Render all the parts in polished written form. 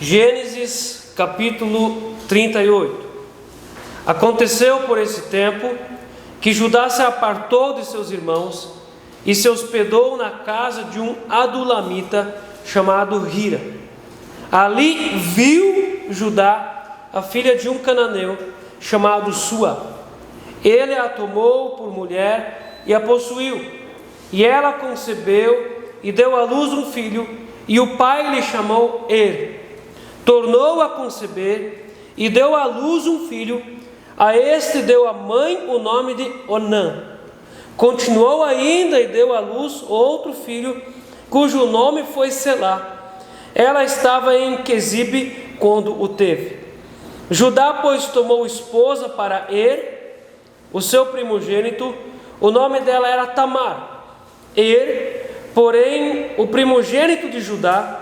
Gênesis capítulo 38. Aconteceu por esse tempo que Judá se apartou de seus irmãos e se hospedou na casa de um adulamita chamado Hira. Ali viu Judá a filha de um cananeu chamado Sua. Ele a tomou por mulher e a possuiu. E ela concebeu e deu à luz um filho, e o pai lhe chamou Tornou a conceber e deu à luz um filho. A este deu a mãe o nome de Onã. Continuou ainda e deu à luz outro filho, cujo nome foi Selá. Ela estava em Quezibe quando o teve. Judá, pois, tomou esposa para o seu primogênito. O nome dela era Tamar. Porém, o primogênito de Judá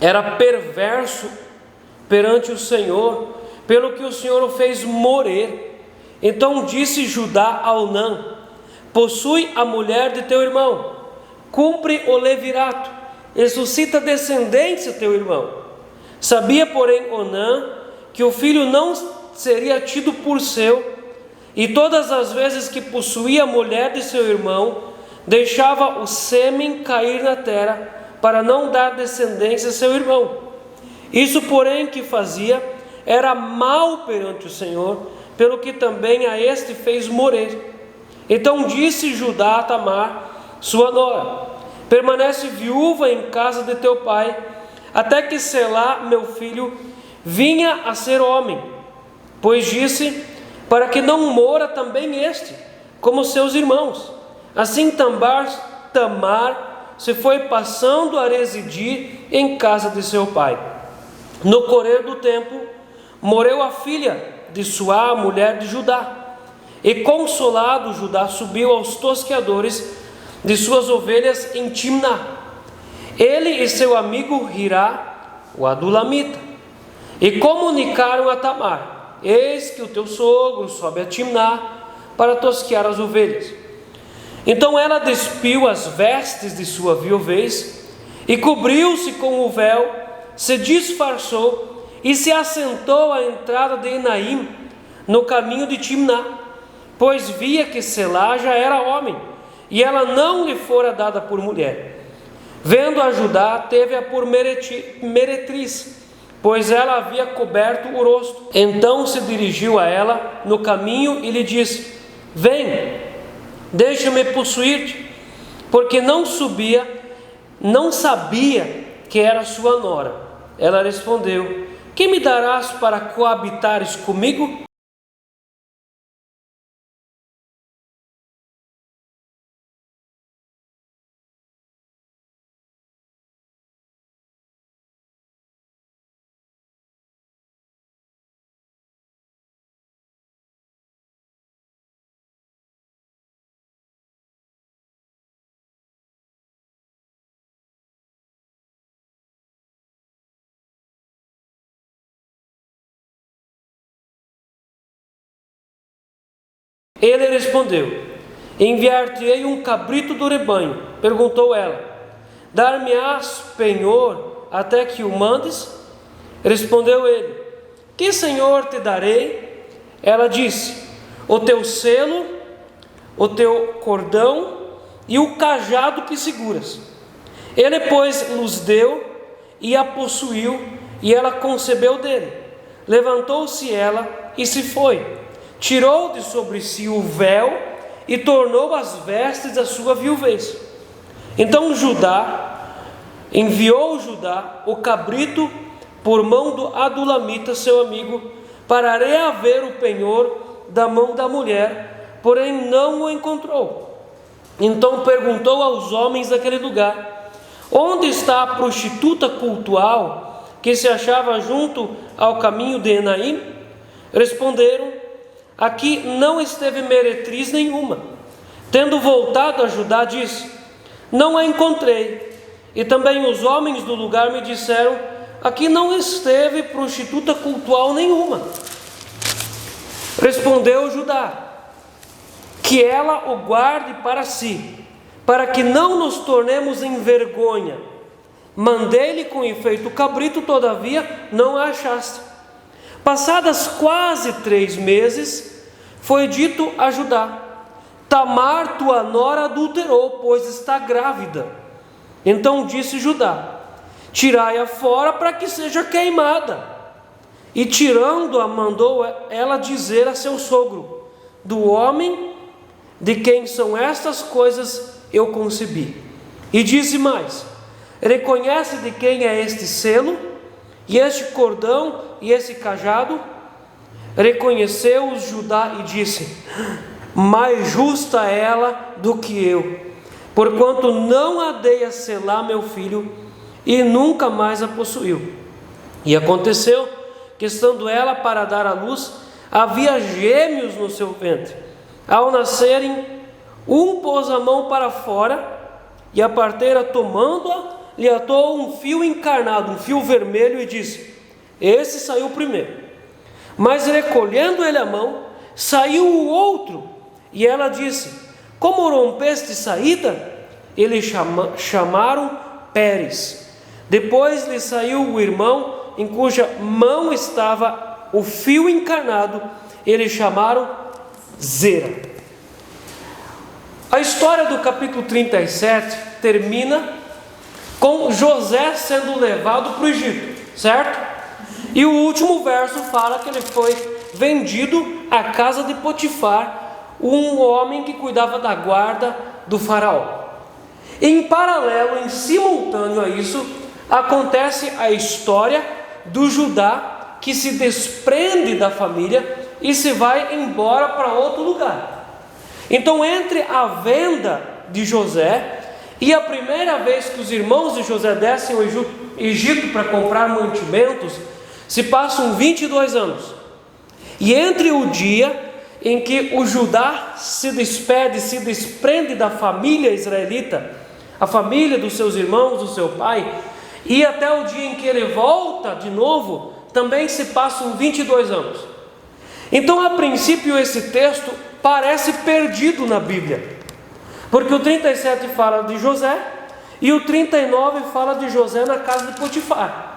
era perverso perante o Senhor, pelo que o Senhor o fez morrer. Então disse Judá a Onã: possui a mulher de teu irmão, cumpre o levirato, e suscita descendência teu irmão. Sabia, porém, Onã que o filho não seria tido por seu, e todas as vezes que possuía a mulher de seu irmão, deixava o sêmen cair na terra, para não dar descendência a seu irmão. Isso, porém, que fazia era mal perante o Senhor, pelo que também a este fez morrer. Então disse Judá a Tamar, sua nora: permanece viúva em casa de teu pai, até que Selá, meu filho, vinha a ser homem. Pois disse: para que não mora também este, como seus irmãos. Assim Tamar se foi passando a residir em casa de seu pai. No correr do tempo, morreu a filha de Suá, mulher de Judá. E consolado, Judá subiu aos tosqueadores de suas ovelhas em Timná, ele e seu amigo Hirá, o adulamita, e comunicaram a Tamar: eis que o teu sogro sobe a Timná para tosquear as ovelhas. Então ela despiu as vestes de sua viuvez e cobriu-se com o véu, se disfarçou e se assentou à entrada de Enaim, no caminho de Timná, pois via que Selá já era homem, e ela não lhe fora dada por mulher. Vendo a Judá, teve-a por meretriz, pois ela havia coberto o rosto. Então se dirigiu a ela no caminho e lhe disse: vem, deixa-me possuir-te, porque não sabia que era sua nora. Ela respondeu: que me darás para coabitares comigo? Ele respondeu: enviar-te-ei um cabrito do rebanho. Perguntou ela: dar-me-ás penhor até que o mandes? Respondeu ele: que senhor te darei? Ela disse: o teu selo, o teu cordão e o cajado que seguras. Ele, pois, nos deu e a possuiu, e ela concebeu dele. Levantou-se ela e se foi. Tirou de sobre si o véu e tornou as vestes da sua viuvez. Então enviou Judá o cabrito por mão do adulamita, seu amigo, para reaver o penhor da mão da mulher, porém não o encontrou. Então perguntou aos homens daquele lugar: onde está a prostituta cultual que se achava junto ao caminho de Enaim? Responderam: aqui não esteve meretriz nenhuma. Tendo voltado a Judá, disse: não a encontrei. E também os homens do lugar me disseram: aqui não esteve prostituta cultual nenhuma. Respondeu Judá: que ela o guarde para si, para que não nos tornemos em vergonha. Mandei-lhe com efeito o cabrito, todavia não a achaste. Passadas quase 3 meses, foi dito a Judá: Tamar, tua nora, adulterou, pois está grávida. Então disse Judá: tirai-a fora para que seja queimada. E tirando-a, mandou ela dizer a seu sogro: do homem de quem são estas coisas eu concebi. E disse mais: reconhece de quem é este selo, e este cordão, e esse cajado? Reconheceu-os Judá e disse: mais justa ela do que eu, porquanto não a dei a selar meu filho, e nunca mais a possuiu. E aconteceu que, estando ela para dar à luz, havia gêmeos no seu ventre. Ao nascerem, um pôs a mão para fora, e a parteira, tomando-a, lhe atou um fio encarnado, um fio vermelho, e disse: esse saiu primeiro. Mas recolhendo ele a mão, saiu o outro, e ela disse: como rompeste saída? Eles chamaram Pérez. Depois lhe saiu o irmão, em cuja mão estava o fio encarnado, eles chamaram Zera. A história do capítulo 37 termina com José sendo levado para o Egito, certo? E o último verso fala que ele foi vendido à casa de Potifar, um homem que cuidava da guarda do faraó. Em paralelo, em simultâneo a isso, acontece a história do Judá que se desprende da família e se vai embora para outro lugar. Então, entre a venda de José e a primeira vez que os irmãos de José descem ao Egito para comprar mantimentos, se passam 22 anos. E entre o dia em que o Judá se despede, se desprende da família israelita, a família dos seus irmãos, do seu pai, e até o dia em que ele volta de novo, também se passam 22 anos. Então, a princípio, esse texto parece perdido na Bíblia, porque o 37 fala de José e o 39 fala de José na casa de Potifar.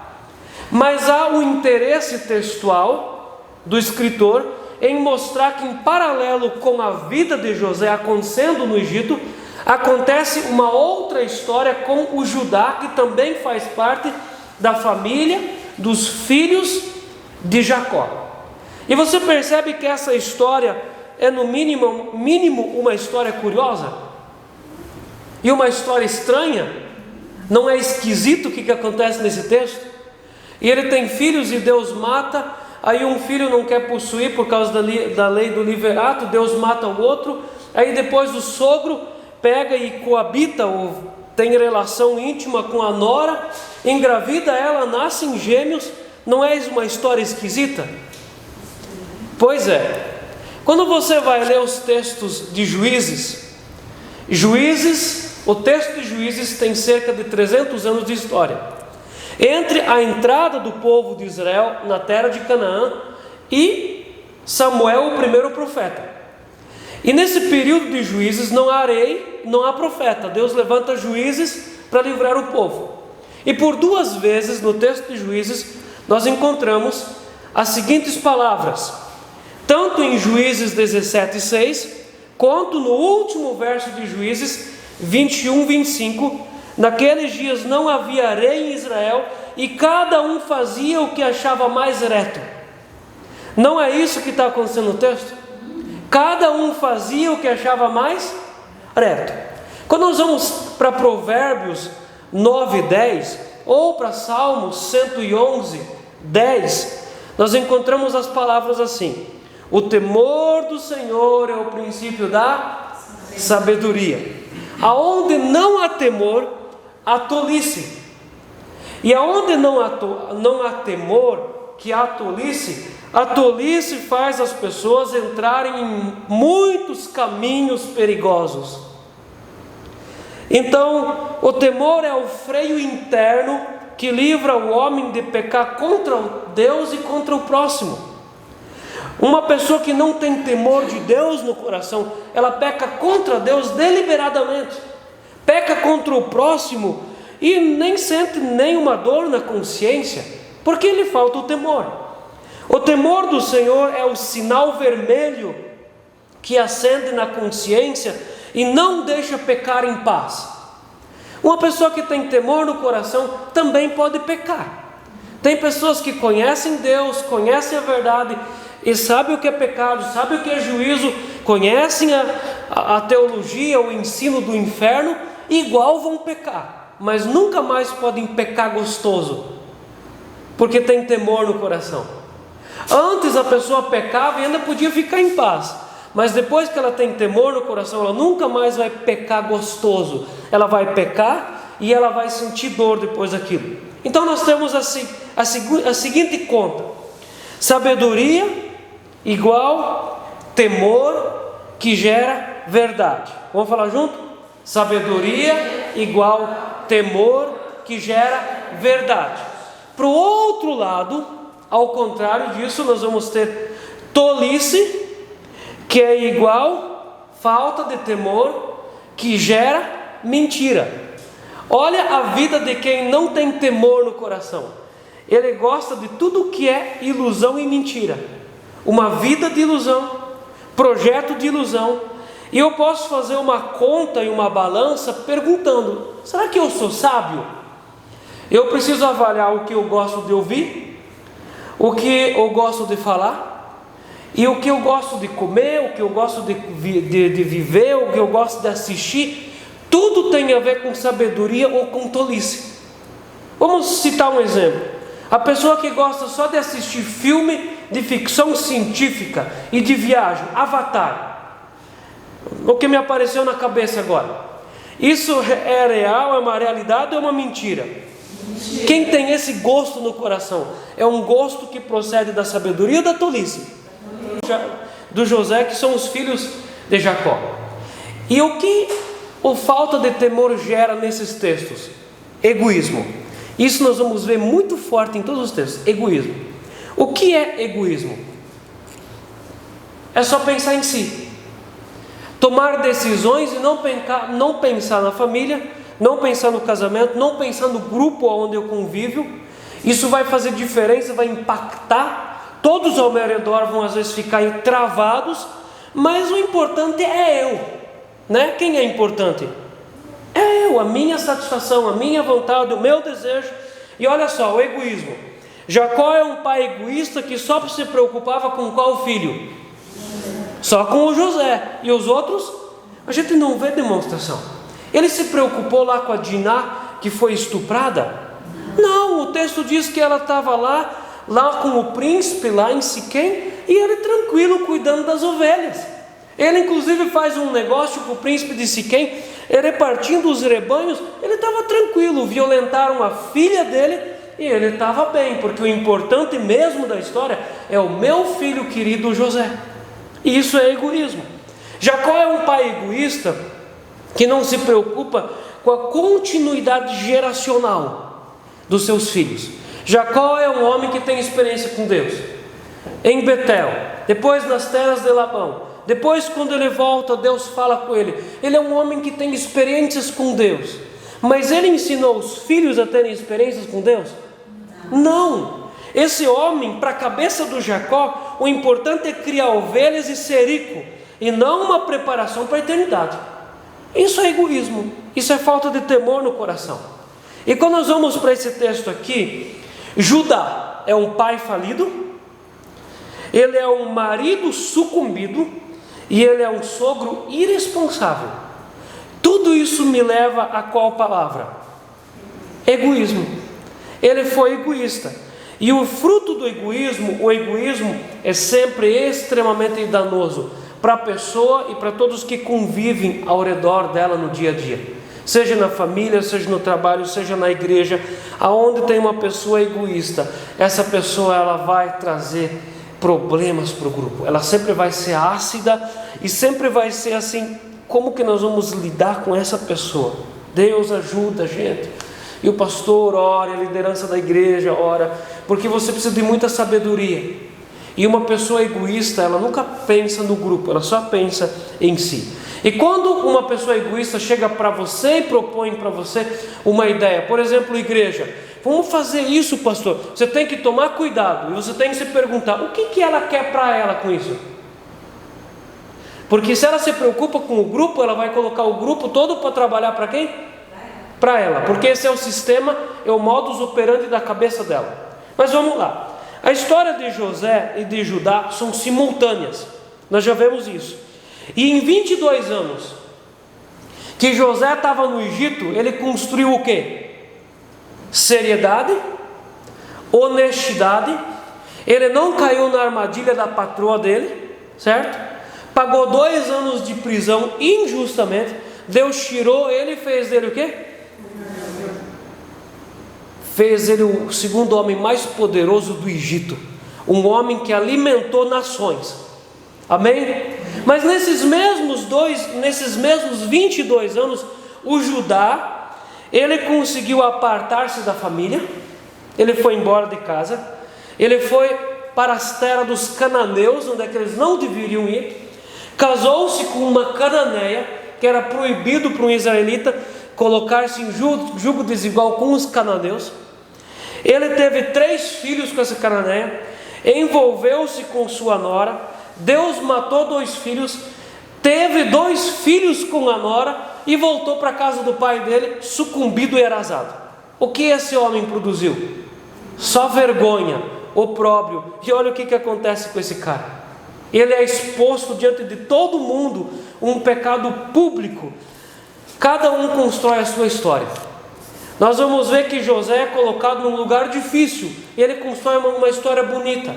Mas há um interesse textual do escritor em mostrar que, em paralelo com a vida de José acontecendo no Egito, acontece uma outra história com o Judá, que também faz parte da família dos filhos de Jacó. E você percebe que essa história é no mínimo uma história curiosa e uma história estranha. Não é esquisito o que acontece nesse texto? E ele tem filhos e Deus mata. Aí um filho não quer possuir por causa da lei do liverato, Deus mata o outro. Aí depois o sogro pega e coabita ou tem relação íntima com a nora, engravida ela, nascem gêmeos. Não é uma história esquisita? Pois é. Quando você vai ler os textos de Juízes, o texto de Juízes tem cerca de 300 anos de história, entre a entrada do povo de Israel na terra de Canaã e Samuel, o primeiro profeta. E nesse período de Juízes não há rei, não há profeta. Deus levanta juízes para livrar o povo. E por 2 vezes no texto de Juízes nós encontramos as seguintes palavras, tanto em Juízes 17:6, quanto no último verso de Juízes 21:25. Naqueles dias não havia rei em Israel, e cada um fazia o que achava mais reto. Não é isso que está acontecendo no texto? Cada um fazia o que achava mais reto. Quando nós vamos para Provérbios 9:10, ou para Salmos 111:10, nós encontramos as palavras assim: o temor do Senhor é o princípio da sabedoria. Aonde não há temor, há tolice. E aonde não há temor, que há tolice, a tolice faz as pessoas entrarem em muitos caminhos perigosos. Então, o temor é o freio interno que livra o homem de pecar contra Deus e contra o próximo. Uma pessoa que não tem temor de Deus no coração, ela peca contra Deus deliberadamente, peca contra o próximo e nem sente nenhuma dor na consciência, porque lhe falta o temor. O temor do Senhor é o sinal vermelho que acende na consciência e não deixa pecar em paz. Uma pessoa que tem temor no coração também pode pecar. Tem pessoas que conhecem Deus, conhecem a verdade e sabem o que é pecado, sabem o que é juízo, conhecem a teologia, o ensino do inferno, igual vão pecar, mas nunca mais podem pecar gostoso, porque tem temor no coração. Antes a pessoa pecava e ainda podia ficar em paz, mas depois que ela tem temor no coração, ela nunca mais vai pecar gostoso. Ela vai pecar e ela vai sentir dor depois daquilo. Então nós temos a seguinte conta: sabedoria igual temor que gera verdade. Vamos falar junto? Sabedoria igual temor que gera verdade. Para o outro lado, ao contrário disso, nós vamos ter tolice, que é igual falta de temor que gera mentira. Olha a vida de quem não tem temor no coração. Ele gosta de tudo que é ilusão e mentira. Uma vida de ilusão, projeto de ilusão. E eu posso fazer uma conta e uma balança perguntando: será que eu sou sábio? Eu preciso avaliar o que eu gosto de ouvir, o que eu gosto de falar, e o que eu gosto de comer, o que eu gosto de viver, o que eu gosto de assistir. Tudo tem a ver com sabedoria ou com tolice. Vamos citar um exemplo. A pessoa que gosta só de assistir filme de ficção científica e de viagem, Avatar. O que me apareceu na cabeça agora. Isso é real, é uma realidade ou é uma mentira? Quem tem esse gosto no coração? É um gosto que procede da sabedoria ou da tolice? Do José, que são os filhos de Jacó. E o que a falta de temor gera nesses textos? Egoísmo. Isso nós vamos ver muito forte em todos os textos. Egoísmo. O que é egoísmo? É só pensar em si, tomar decisões e não pensar na família, não pensar no casamento, não pensar no grupo onde eu convivo. Isso vai fazer diferença, vai impactar. Todos ao meu redor vão às vezes ficar travados, mas o importante é eu, né? Quem é importante? É eu, a minha satisfação, a minha vontade, o meu desejo. E olha só, o egoísmo. Jacó é um pai egoísta que só se preocupava com qual filho? Só com o José. E os outros? A gente não vê demonstração. Ele se preocupou lá com a Diná, que foi estuprada? Não, o texto diz que ela estava lá com o príncipe, lá em Siquém, e ele tranquilo, cuidando das ovelhas. Ele inclusive faz um negócio com o príncipe de Siquém, repartindo os rebanhos. Ele estava tranquilo, violentaram a filha dele e ele estava bem, porque o importante mesmo da história é o meu filho querido José. E isso é egoísmo. Jacó é um pai egoísta que não se preocupa com a continuidade geracional dos seus filhos. Jacó é um homem que tem experiência com Deus em Betel, depois nas terras de Labão. Depois, quando ele volta, Deus fala com ele. Ele é um homem que tem experiências com Deus. Mas ele ensinou os filhos a terem experiências com Deus? Não. Esse homem, para a cabeça do Jacó, o importante é criar ovelhas e ser rico, e não uma preparação para a eternidade. Isso é egoísmo. Isso é falta de temor no coração. E quando nós vamos para esse texto aqui, Judá é um pai falido, ele é um marido sucumbido, e ele é um sogro irresponsável. Tudo isso me leva a qual palavra? Egoísmo. Ele foi egoísta. E o fruto do egoísmo, o egoísmo é sempre extremamente danoso para a pessoa e para todos que convivem ao redor dela no dia a dia. Seja na família, seja no trabalho, seja na igreja, aonde tem uma pessoa egoísta, essa pessoa ela vai trazer problemas para o grupo. Ela sempre vai ser ácida e sempre vai ser assim. Como que nós vamos lidar com essa pessoa? Deus ajuda a gente, e o pastor ora, a liderança da igreja ora, porque você precisa de muita sabedoria. E uma pessoa egoísta, ela nunca pensa no grupo, ela só pensa em si. E quando uma pessoa egoísta chega para você e propõe para você uma ideia, por exemplo, igreja, vamos fazer isso, pastor, você tem que tomar cuidado, e você tem que se perguntar, o que ela quer para ela com isso? Porque se ela se preocupa com o grupo, ela vai colocar o grupo todo para trabalhar para quem? Para ela, porque esse é o sistema, é o modus operandi da cabeça dela. Mas vamos lá, a história de José e de Judá são simultâneas, nós já vemos isso. E em 22 anos que José estava no Egito, ele construiu o quê? Seriedade, honestidade, ele não caiu na armadilha da patroa dele, certo? Pagou 2 anos de prisão injustamente, Deus tirou ele e fez dele o quê? Fez ele o segundo homem mais poderoso do Egito, um homem que alimentou nações, amém? Mas nesses mesmos 22 anos, o Judá, ele conseguiu apartar-se da família, ele foi embora de casa, ele foi para as terras dos cananeus, onde é que eles não deveriam ir, casou-se com uma cananeia, que era proibido para um israelita colocar-se em jugo desigual com os cananeus. Ele teve 3 filhos com essa cananeia, envolveu-se com sua nora, Deus matou 2 filhos, teve 2 filhos com a nora e voltou para a casa do pai dele, sucumbido e arrasado. O que esse homem produziu? Só vergonha, opróbrio. E olha o que acontece com esse cara. Ele é exposto diante de todo mundo, um pecado público. Cada um constrói a sua história. Nós vamos ver que José é colocado num lugar difícil e ele constrói uma história bonita.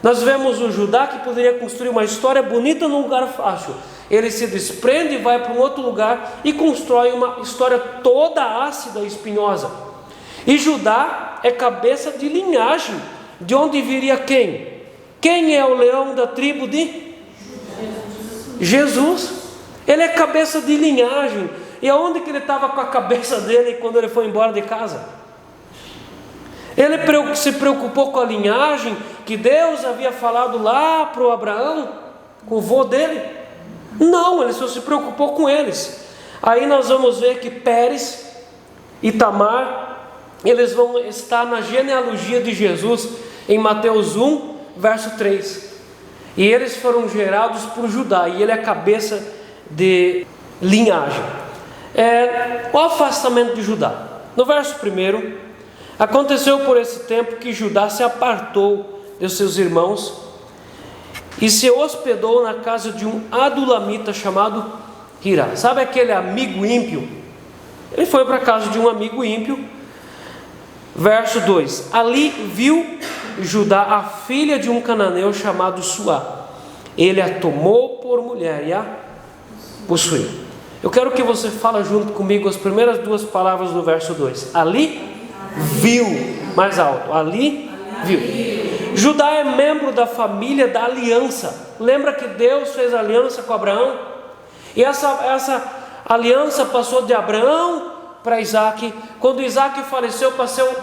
Nós vemos o Judá, que poderia construir uma história bonita num lugar fácil. Ele se desprende e vai para um outro lugar e constrói uma história toda ácida e espinhosa. E Judá é cabeça de linhagem. De onde viria quem? Quem é o leão da tribo de Jesus? Ele é cabeça de linhagem. E aonde que ele estava com a cabeça dele quando ele foi embora de casa? Ele se preocupou com a linhagem que Deus havia falado lá para o Abraão, com o vô dele? Não, ele só se preocupou com eles. Aí nós vamos ver que Pérez e Tamar, eles vão estar na genealogia de Jesus, em Mateus 1, verso 3. E eles foram gerados por Judá, e ele é a cabeça de linhagem. O afastamento de Judá. No verso 1, aconteceu por esse tempo que Judá se apartou de seus irmãos e se hospedou na casa de um adulamita chamado Hira. Sabe aquele amigo ímpio? Ele foi para a casa de um amigo ímpio. Verso 2: ali viu Judá a filha de um cananeu chamado Suá. Ele a tomou por mulher e a possuiu. Eu quero que você fale junto comigo as primeiras 2 palavras do verso 2. Ali viu, mais alto, ali viu. Judá é membro da família da aliança. Lembra que Deus fez aliança com Abraão? E essa aliança passou de Abraão para Isaac. Quando Isaac faleceu,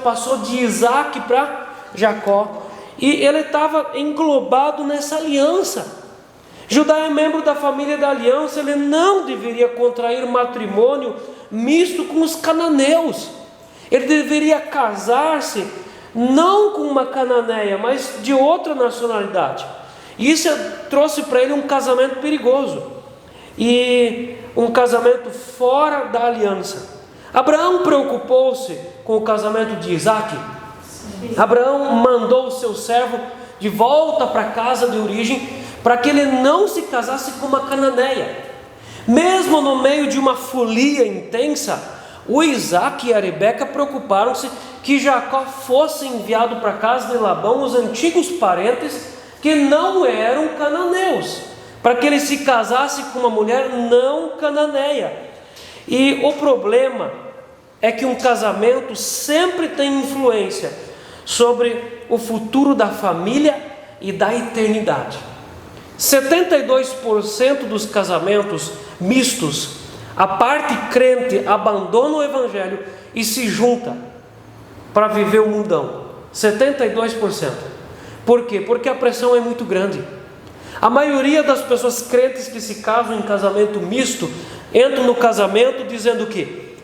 passou de Isaac para Jacó. E ele estava englobado nessa aliança. Judá é membro da família da aliança. Ele não deveria contrair matrimônio misto com os cananeus. Ele deveria casar-se não com uma cananeia, mas de outra nacionalidade. E isso trouxe para ele um casamento perigoso e um casamento fora da aliança. Abraão preocupou-se com o casamento de Isaac. Abraão mandou o seu servo de volta para a casa de origem para que ele não se casasse com uma cananeia. Mesmo no meio de uma folia intensa, o Isaac e a Rebeca preocuparam-se que Jacó fosse enviado para a casa de Labão os antigos parentes que não eram cananeus, para que ele se casasse com uma mulher não cananeia. E o problema é que um casamento sempre tem influência sobre o futuro da família e da eternidade. 72% dos casamentos mistos, a parte crente abandona o evangelho e se junta para viver o mundão. 72%. Por quê? Porque a pressão é muito grande. A maioria das pessoas crentes que se casam em casamento misto, entram no casamento dizendo o quê?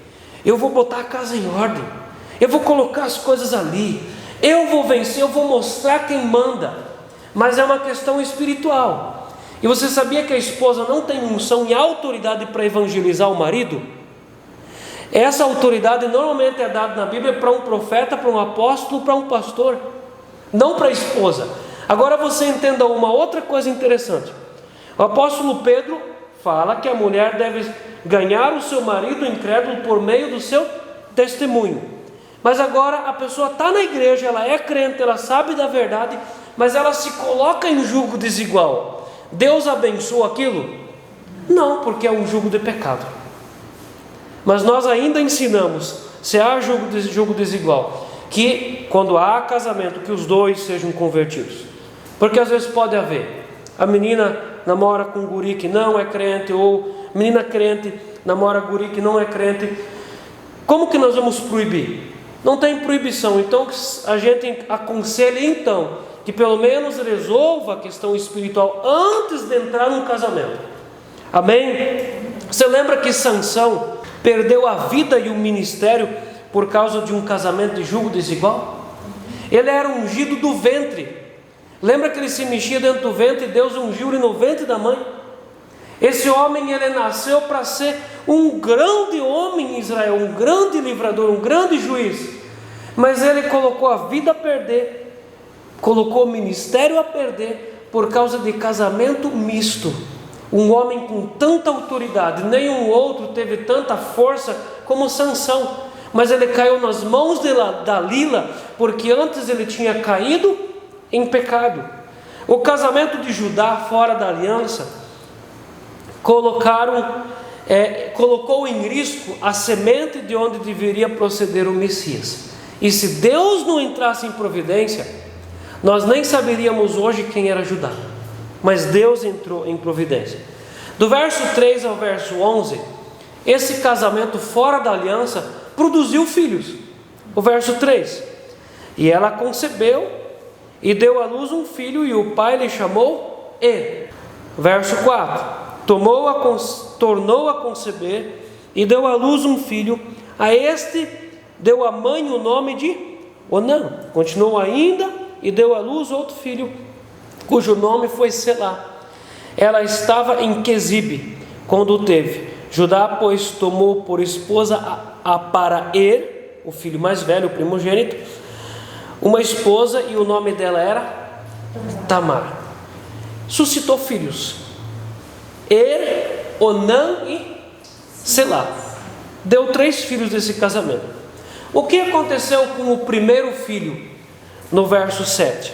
Eu vou botar a casa em ordem, eu vou colocar as coisas ali, eu vou vencer, eu vou mostrar quem manda. Mas é uma questão espiritual. E você sabia que a esposa não tem unção e autoridade para evangelizar o marido? Essa autoridade normalmente é dada na Bíblia para um profeta, para um apóstolo, para um pastor, não para a esposa. Agora você entenda uma outra coisa interessante. O apóstolo Pedro fala que a mulher deve ganhar o seu marido incrédulo por meio do seu testemunho. Mas agora a pessoa está na igreja, ela é crente, ela sabe da verdade, mas ela se coloca em julgo desigual. Deus abençoa aquilo? Não, porque é um julgo de pecado. Mas nós ainda ensinamos, se há julgo desigual, que quando há casamento, que os dois sejam convertidos. Porque às vezes pode haver, a menina namora com um guri que não é crente, ou menina crente namora guri que não é crente. Como que nós vamos proibir? Não tem proibição. Então a gente aconselha então que pelo menos resolva a questão espiritual antes de entrar num casamento. Amém? Você lembra que Sansão perdeu a vida e o ministério por causa de um casamento de julgo desigual? Ele era ungido do ventre. Lembra que ele se mexia dentro do ventre e Deus ungiu ele no ventre da mãe? Esse homem, ele nasceu para ser um grande homem em Israel, um grande livrador, um grande juiz. Mas ele colocou a vida a perder, colocou o ministério a perder por causa de casamento misto. Um homem com tanta autoridade, nenhum outro teve tanta força como Sansão. Mas ele caiu nas mãos de Dalila, porque antes ele tinha caído em pecado. O casamento de Judá fora da aliança colocou em risco a semente de onde deveria proceder o Messias. E se Deus não entrasse em providência, nós nem saberíamos hoje quem era Judá. Mas Deus entrou em providência. Do verso 3 ao verso 11, esse casamento fora da aliança produziu filhos. O verso 3: e ela concebeu e deu à luz um filho, e o pai lhe chamou Er. Verso 4: tornou a conceber e deu à luz um filho. A este deu a mãe o nome de Onã. Continuou ainda e deu à luz outro filho, cujo nome foi Selá. Ela estava em Quezibe quando o teve. Judá, pois, tomou por esposa para Er, o filho mais velho, o primogênito, uma esposa, e o nome dela era Tamar. Suscitou filhos: Er, Onã e Selá. Deu 3 filhos desse casamento. O que aconteceu com o primeiro filho? No verso 7: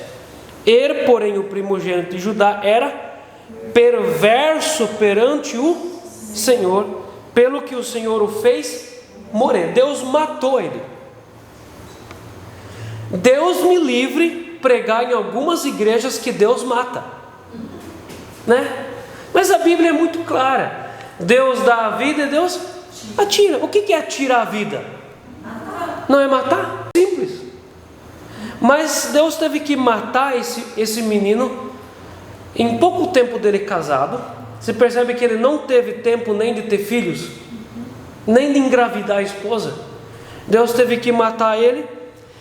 Er, porém, o primogênito de Judá, era perverso perante o Senhor, pelo que o Senhor o fez morrer. Deus matou ele. Deus me livre pregar em algumas igrejas que Deus mata, né? Mas a Bíblia é muito clara. Deus dá a vida e Deus atira. O que é atirar a vida? Não é matar? Simples. Mas Deus teve que matar esse menino em pouco tempo dele casado. Você percebe que ele não teve tempo nem de ter filhos, nem de engravidar a esposa. Deus teve que matar ele.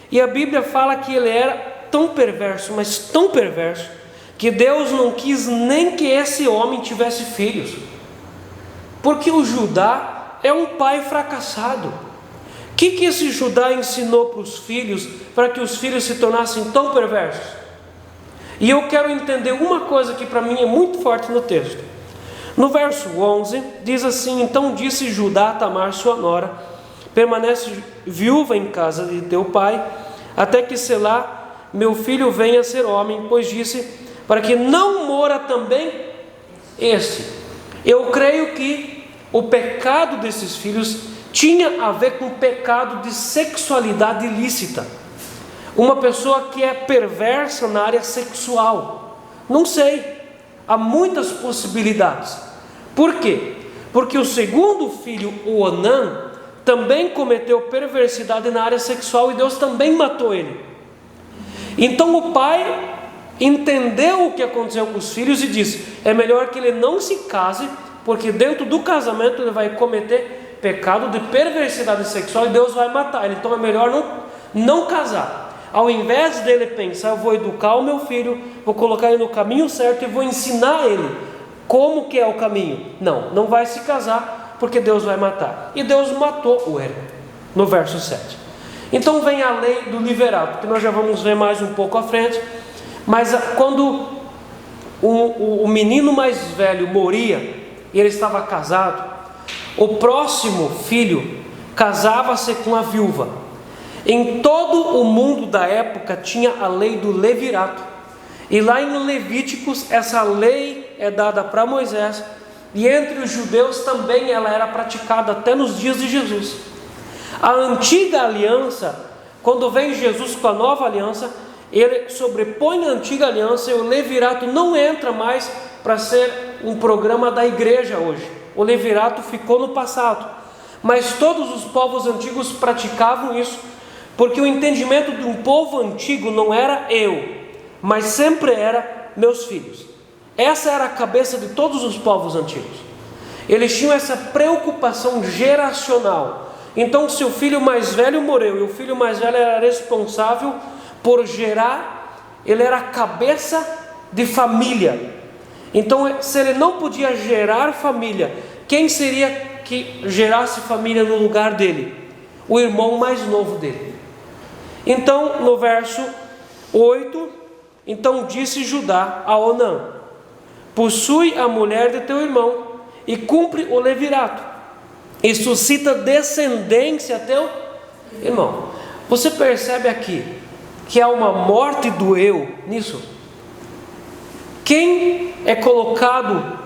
E a Bíblia fala que ele era tão perverso, mas tão perverso, que Deus não quis nem que esse homem tivesse filhos. Porque o Judá é um pai fracassado. O que esse Judá ensinou para os filhos, para que os filhos se tornassem tão perversos? E eu quero entender uma coisa que para mim é muito forte no texto. No verso 11, diz assim: então disse Judá a Tamar, sua nora: permanece viúva em casa de teu pai, até que Selá, meu filho, venha a ser homem, pois disse, para que não mora também este. Eu creio que o pecado desses filhos tinha a ver com o pecado de sexualidade ilícita. Uma pessoa que é perversa na área sexual. Não sei, há muitas possibilidades. Por quê? Porque o segundo filho, o Onã, também cometeu perversidade na área sexual e Deus também matou ele. Então o pai entendeu o que aconteceu com os filhos e disse: é melhor que ele não se case, porque dentro do casamento ele vai cometer pecado de perversidade sexual e Deus vai matar ele. Então é melhor não casar. Ao invés dele pensar: eu vou educar o meu filho, vou colocar ele no caminho certo e vou ensinar ele como que é o caminho. Não vai se casar, porque Deus vai matar. E Deus matou o erro, no verso 7. Então vem a lei do liverato, que nós já vamos ver mais um pouco à frente. Mas quando o menino mais velho morria, e ele estava casado, o próximo filho casava-se com a viúva. Em todo o mundo da época tinha a lei do levirato. E lá em Levíticos essa lei é dada para Moisés. E entre os judeus também ela era praticada até nos dias de Jesus. A antiga aliança, quando vem Jesus com a nova aliança, ele sobrepõe a antiga aliança e o levirato não entra mais para ser um programa da igreja hoje. O levirato ficou no passado. Mas todos os povos antigos praticavam isso, porque o entendimento de um povo antigo não era eu, mas sempre era meus filhos. Essa era a cabeça de todos os povos antigos. Eles tinham essa preocupação geracional. Então, se o filho mais velho morreu e o filho mais velho era responsável por gerar, ele era a cabeça de família. Então, se ele não podia gerar família, quem seria que gerasse família no lugar dele? O irmão mais novo dele. Então, no verso 8, então disse Judá a Onã: possui a mulher de teu irmão e cumpre o levirato, e suscita descendência a teu irmão. Você percebe aqui que há uma morte do eu nisso? Quem é colocado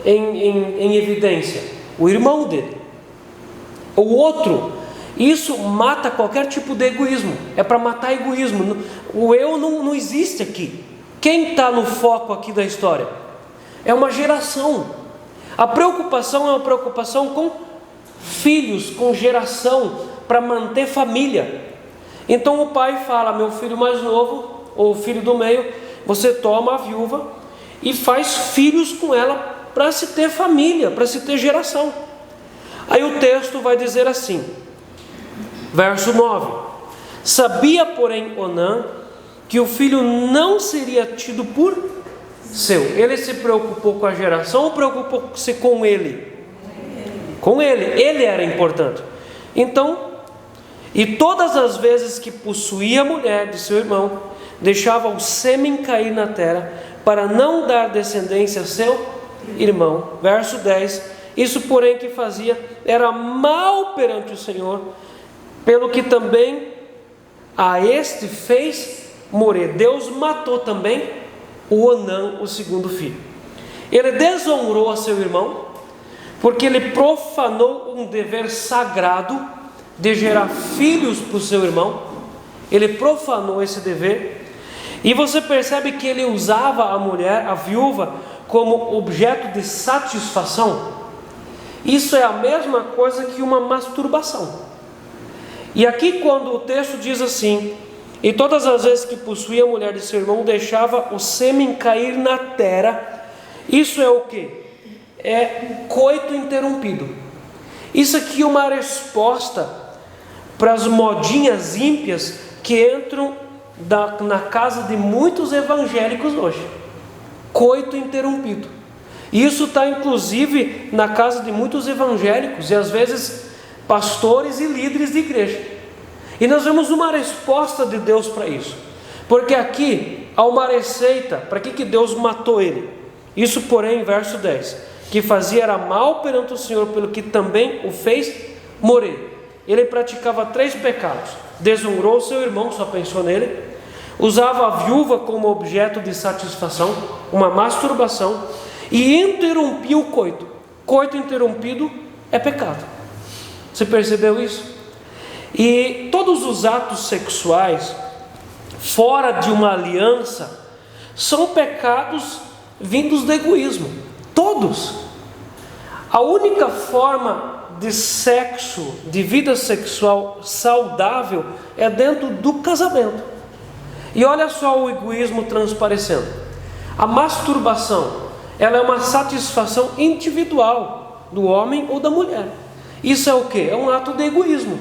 em evidência? O irmão dele. O outro. Isso mata qualquer tipo de egoísmo. É para matar egoísmo. O eu não existe aqui. Quem está no foco aqui da história? É uma geração. A preocupação é uma preocupação com filhos, com geração, para manter família. Então o pai fala: meu filho mais novo, ou filho do meio, você toma a viúva e faz filhos com ela, para se ter família, para se ter geração. Aí o texto vai dizer assim, verso 9: sabia porém Onã que o filho não seria tido por seu. Ele se preocupou com a geração ou preocupou-se com ele? Com ele era importante. Então, e todas as vezes que possuía a mulher de seu irmão, deixava o sêmen cair na terra, para não dar descendência a seu irmão. Verso 10: isso porém que fazia era mal perante o Senhor, pelo que também a este fez morrer. Deus matou também o Onã, o segundo filho. Ele desonrou a seu irmão, porque ele profanou um dever sagrado de gerar filhos para o seu irmão. Ele profanou esse dever. E você percebe que ele usava a mulher, a viúva, como objeto de satisfação. Isso é a mesma coisa que uma masturbação. E aqui quando o texto diz assim: e todas as vezes que possuía a mulher de seu irmão, deixava o sêmen cair na terra. Isso é o que? É coito interrompido. Isso aqui é uma resposta para as modinhas ímpias que entram na casa de muitos evangélicos hoje. Coito interrompido. Isso está inclusive na casa de muitos evangélicos e às vezes pastores e líderes de igreja. E nós vemos uma resposta de Deus para isso, porque aqui há uma receita. Para que Deus matou ele? Isso porém, verso 10, que fazia era mal perante o Senhor, pelo que também o fez morrer. Ele praticava 3 pecados: desonrou seu irmão, só pensou nele, usava a viúva como objeto de satisfação, uma masturbação, e interrompia o coito. Coito interrompido é pecado. Você percebeu isso? E todos os atos sexuais fora de uma aliança são pecados vindos do egoísmo. Todos. A única forma de sexo, de vida sexual saudável, é dentro do casamento. E olha só o egoísmo transparecendo. A masturbação, ela é uma satisfação individual do homem ou da mulher. Isso é o quê? É um ato de egoísmo.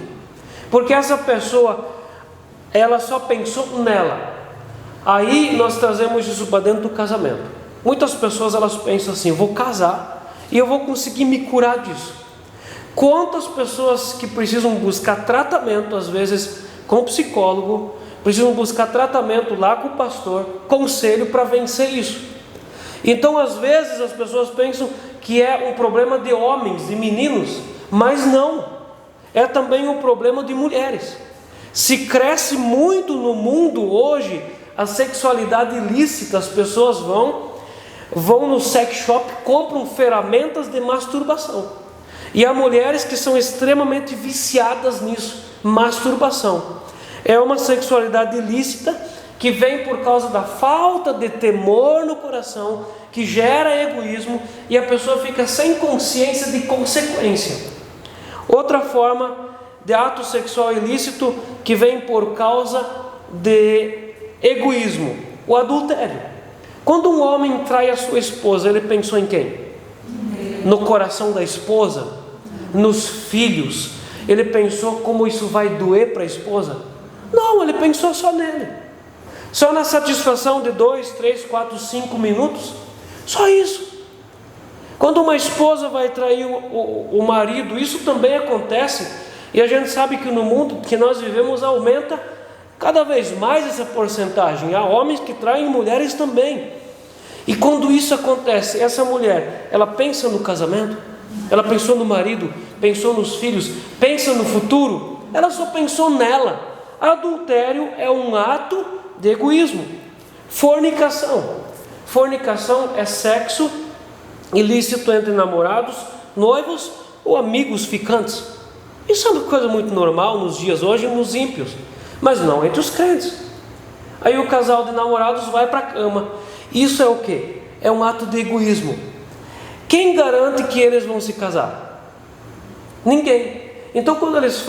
Porque essa pessoa, ela só pensou nela. Aí nós trazemos isso para dentro do casamento. Muitas pessoas, elas pensam assim: vou casar e eu vou conseguir me curar disso. Quantas pessoas que precisam buscar tratamento, às vezes com o psicólogo, precisam buscar tratamento lá com o pastor, conselho para vencer isso. Então às vezes as pessoas pensam que é um problema de homens, de meninos, mas não, é também um problema de mulheres. Se cresce muito no mundo hoje a sexualidade ilícita, as pessoas vão no sex shop, compram ferramentas de masturbação. E há mulheres que são extremamente viciadas nisso, masturbação. É uma sexualidade ilícita que vem por causa da falta de temor no coração, que gera egoísmo e a pessoa fica sem consciência de consequência. Outra forma de ato sexual ilícito que vem por causa de egoísmo, o adultério. Quando um homem trai a sua esposa, ele pensou em quem? No coração da esposa, nos filhos. Ele pensou como isso vai doer para a esposa? Não, ele pensou só nele, só na satisfação de 2, 3, 4, 5 minutos, só isso. Quando uma esposa vai trair o marido, isso também acontece, e a gente sabe que no mundo que nós vivemos aumenta cada vez mais essa porcentagem. Há homens que traem mulheres também. E quando isso acontece, essa mulher, ela pensa no casamento, ela pensou no marido, pensou nos filhos, pensa no futuro, ela só pensou nela. Adultério é um ato de egoísmo. Fornicação. Fornicação é sexo ilícito entre namorados, noivos ou amigos ficantes. Isso é uma coisa muito normal nos dias hoje, nos ímpios, mas não entre os crentes. Aí o casal de namorados vai para a cama. Isso é o quê? É um ato de egoísmo. Quem garante que eles vão se casar? Ninguém. Então quando eles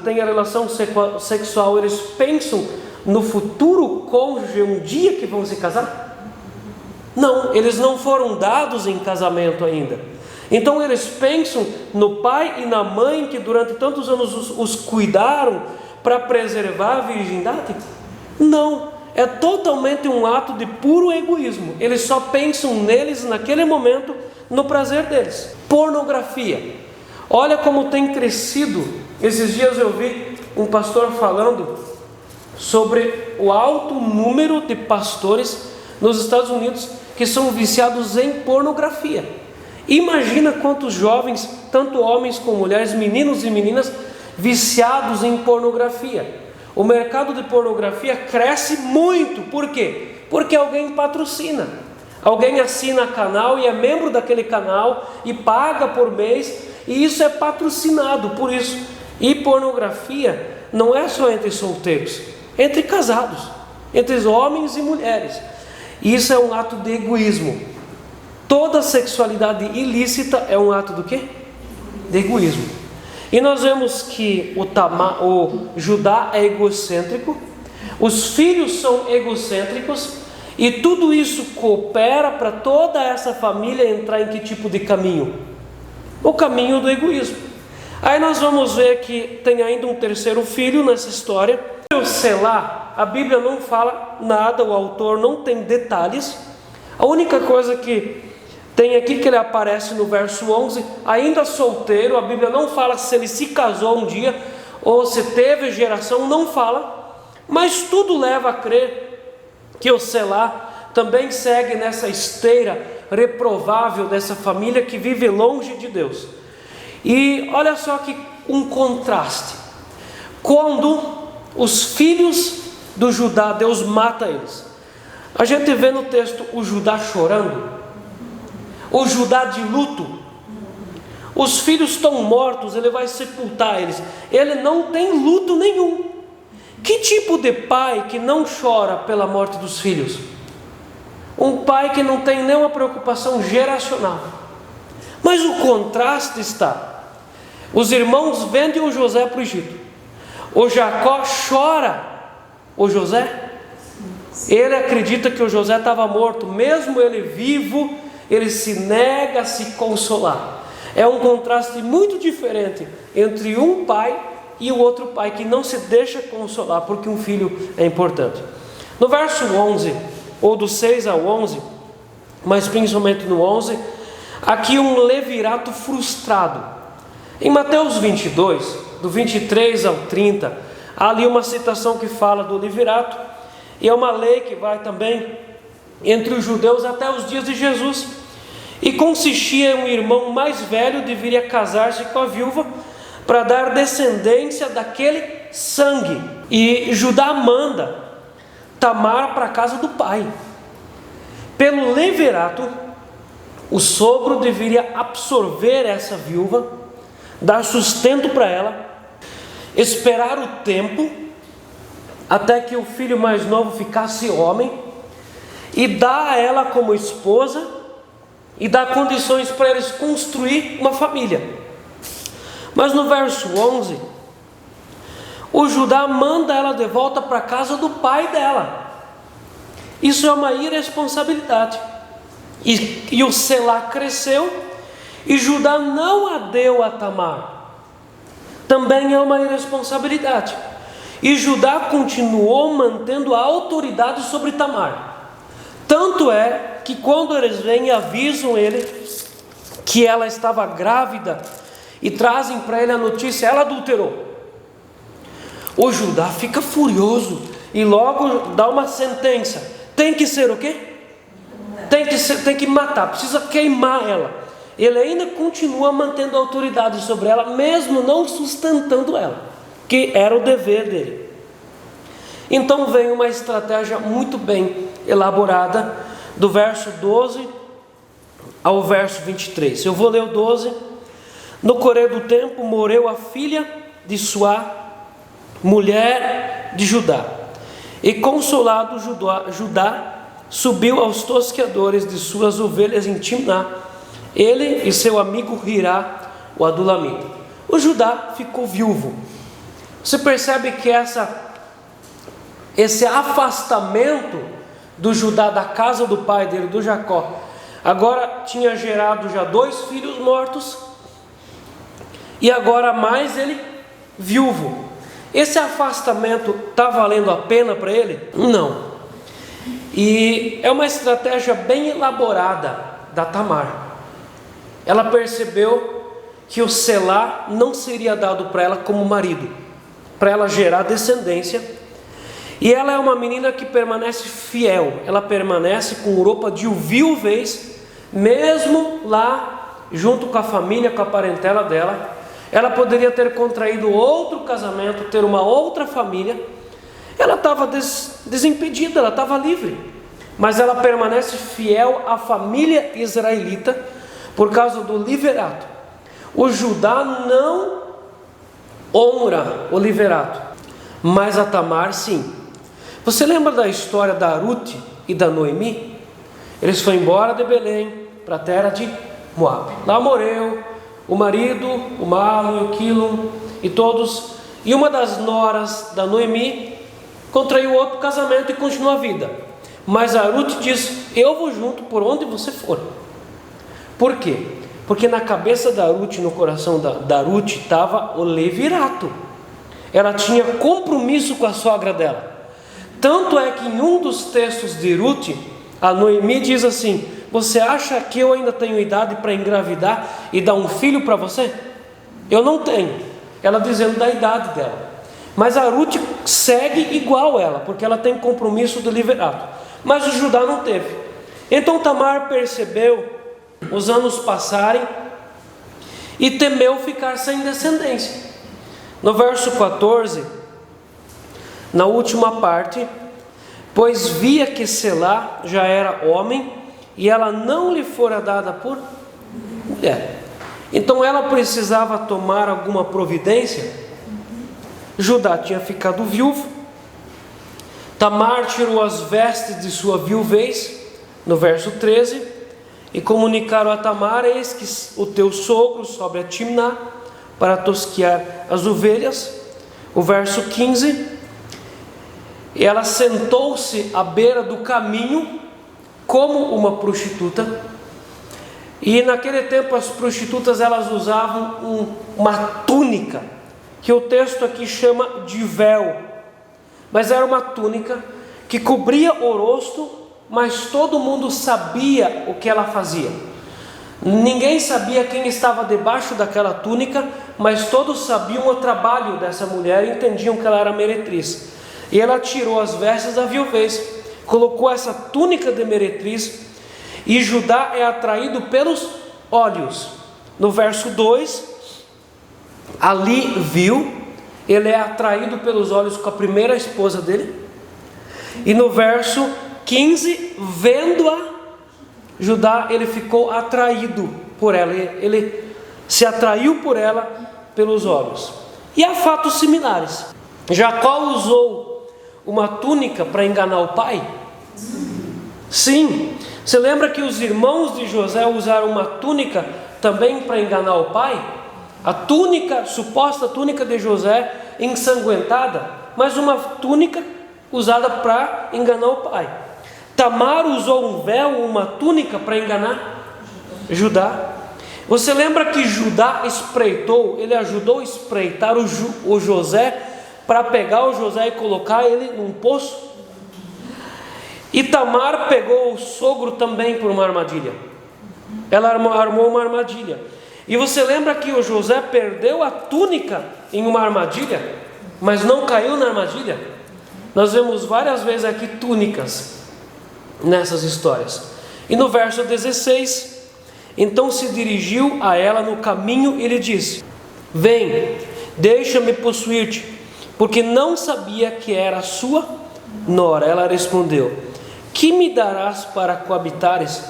têm a relação sexual, eles pensam no futuro cônjuge, um dia que vão se casar? Não, eles não foram dados em casamento ainda. Então eles pensam no pai e na mãe que durante tantos anos os cuidaram para preservar a virgindade? Não, é totalmente um ato de puro egoísmo. Eles só pensam neles naquele momento, no prazer deles. Pornografia. Olha como tem crescido. Esses dias eu vi um pastor falando sobre o alto número de pastores nos Estados Unidos que são viciados em pornografia. Imagina quantos jovens, tanto homens como mulheres, meninos e meninas, viciados em pornografia. O mercado de pornografia cresce muito. Por quê? Porque alguém patrocina. Alguém assina canal e é membro daquele canal e paga por mês, e isso é patrocinado por isso. E pornografia não é só entre solteiros, é entre casados, entre homens e mulheres. Isso é um ato de egoísmo. Toda sexualidade ilícita é um ato do quê? De egoísmo. E nós vemos que o Judá é egocêntrico, os filhos são egocêntricos, e tudo isso coopera para toda essa família entrar em que tipo de caminho? O caminho do egoísmo. Aí nós vamos ver que tem ainda um terceiro filho nessa história. O Selá, a Bíblia não fala nada, o autor não tem detalhes. A única coisa que tem aqui que ele aparece no verso 11, ainda solteiro. A Bíblia não fala se ele se casou um dia ou se teve geração, não fala. Mas tudo leva a crer que o Selá também segue nessa esteira reprovável dessa família que vive longe de Deus. E olha só que um contraste. Quando os filhos do Judá, Deus mata eles. A gente vê no texto o Judá chorando, o Judá de luto. Os filhos estão mortos, ele vai sepultar eles. Ele não tem luto nenhum. Que tipo de pai que não chora pela morte dos filhos? Um pai que não tem nenhuma preocupação geracional. Mas o contraste está: os irmãos vendem o José para o Egito. O Jacó chora o José? Ele acredita que o José estava morto, mesmo ele vivo, ele se nega a se consolar. É um contraste muito diferente entre um pai e o outro pai que não se deixa consolar porque um filho é importante. No verso 11, ou do 6 ao 11, mas principalmente no 11, aqui um levirato frustrado. Em Mateus 22, do 23 ao 30, há ali uma citação que fala do levirato, e é uma lei que vai também entre os judeus até os dias de Jesus, e consistia em um irmão mais velho deveria casar-se com a viúva para dar descendência daquele sangue, e Judá manda Tamar para a casa do pai. Pelo levirato, o sogro deveria absorver essa viúva, dar sustento para ela, esperar o tempo até que o filho mais novo ficasse homem, e dar a ela como esposa, e dar condições para eles construir uma família. Mas no verso 11, o Judá manda ela de volta para a casa do pai dela. Isso é uma irresponsabilidade. E o Selá cresceu, e Judá não a deu a Tamar. Também é uma irresponsabilidade. E Judá continuou mantendo a autoridade sobre Tamar. Tanto é que quando eles vêm e avisam ele que ela estava grávida e trazem para ele a notícia, ela adulterou. O Judá fica furioso e logo dá uma sentença. Tem que ser o quê? Tem que matar, precisa queimar ela. Ele ainda continua mantendo a autoridade sobre ela, mesmo não sustentando ela, que era o dever dele. Então vem uma estratégia muito bem elaborada, do verso 12 ao verso 23. Eu vou ler o 12. No correr do tempo morreu a filha de Suá, mulher de Judá, e consolado Judá subiu aos tosqueadores de suas ovelhas em Timná, ele e seu amigo Hirá, o adulamita. O Judá ficou viúvo. Você percebe que esse afastamento do Judá da casa do pai dele, do Jacó, agora tinha gerado já 2 filhos mortos, e agora mais ele viúvo. Esse afastamento está valendo a pena para ele? Não. E é uma estratégia bem elaborada da Tamar. Ela percebeu que o Selá não seria dado para ela como marido, para ela gerar descendência. E ela é uma menina que permanece fiel, ela permanece com roupa de viuvez, mesmo lá junto com a família, com a parentela dela. Ela poderia ter contraído outro casamento, ter uma outra família. Ela estava desimpedida, ela estava livre. Mas ela permanece fiel à família israelita por causa do levirato. O Judá não honra o levirato, mas a Tamar sim. Você lembra da história da Ruth e da Noemi? Eles foram embora de Belém para a terra de Moabe. Lá morreu o marido, o Malo, o Quilom e todos. E uma das noras da Noemi contraiu outro casamento e continuou a vida. Mas a Ruth diz: eu vou junto por onde você for. Por quê? Porque na cabeça da Ruth, no coração da Ruth, estava o levirato. Ela tinha compromisso com a sogra dela. Tanto é que em um dos textos de Ruth, a Noemi diz assim: você acha que eu ainda tenho idade para engravidar e dar um filho para você? Eu não tenho. Ela dizendo da idade dela. Mas a Ruth segue igual ela, porque ela tem compromisso do levirato. Mas o Judá não teve. Então Tamar percebeu os anos passarem e temeu ficar sem descendência. No verso 14, na última parte, pois via que Selá já era homem e ela não lhe fora dada por mulher. Então ela precisava tomar alguma providência. Judá tinha ficado viúvo. Tamar tirou as vestes de sua viuvez, no verso 13, e comunicaram a Tamar: eis que o teu sogro sobe a Timná para tosquear as ovelhas. O verso 15, E ela sentou-se à beira do caminho como uma prostituta. E naquele tempo as prostitutas elas usavam uma túnica, que o texto aqui chama de véu. Mas era uma túnica que cobria o rosto, mas todo mundo sabia o que ela fazia. Ninguém sabia quem estava debaixo daquela túnica, mas todos sabiam o trabalho dessa mulher e entendiam que ela era meretriz. E ela tirou as vestes da viuvez, colocou essa túnica de meretriz, e Judá é atraído pelos olhos. No verso 2, ali viu, ele é atraído pelos olhos com a primeira esposa dele. E no verso 15, vendo-a, Judá, ele ficou atraído por ela, ele se atraiu por ela pelos olhos. E há fatos similares. Jacó usou uma túnica para enganar o pai? Sim. Você lembra que os irmãos de José usaram uma túnica também para enganar o pai? A túnica, suposta túnica de José, ensanguentada, mas uma túnica usada para enganar o pai. Tamar usou um véu, uma túnica para enganar Judá. Você lembra que Judá espreitou, ele ajudou a espreitar o José, para pegar o José e colocar ele num poço? E Tamar pegou o sogro também por uma armadilha. Ela armou uma armadilha. E você lembra que o José perdeu a túnica em uma armadilha, mas não caiu na armadilha? Nós vemos várias vezes aqui túnicas nessas histórias. E no verso 16, então se dirigiu a ela no caminho e lhe disse: vem, deixa-me possuir-te, porque não sabia que era sua nora. Ela respondeu: que me darás para coabitares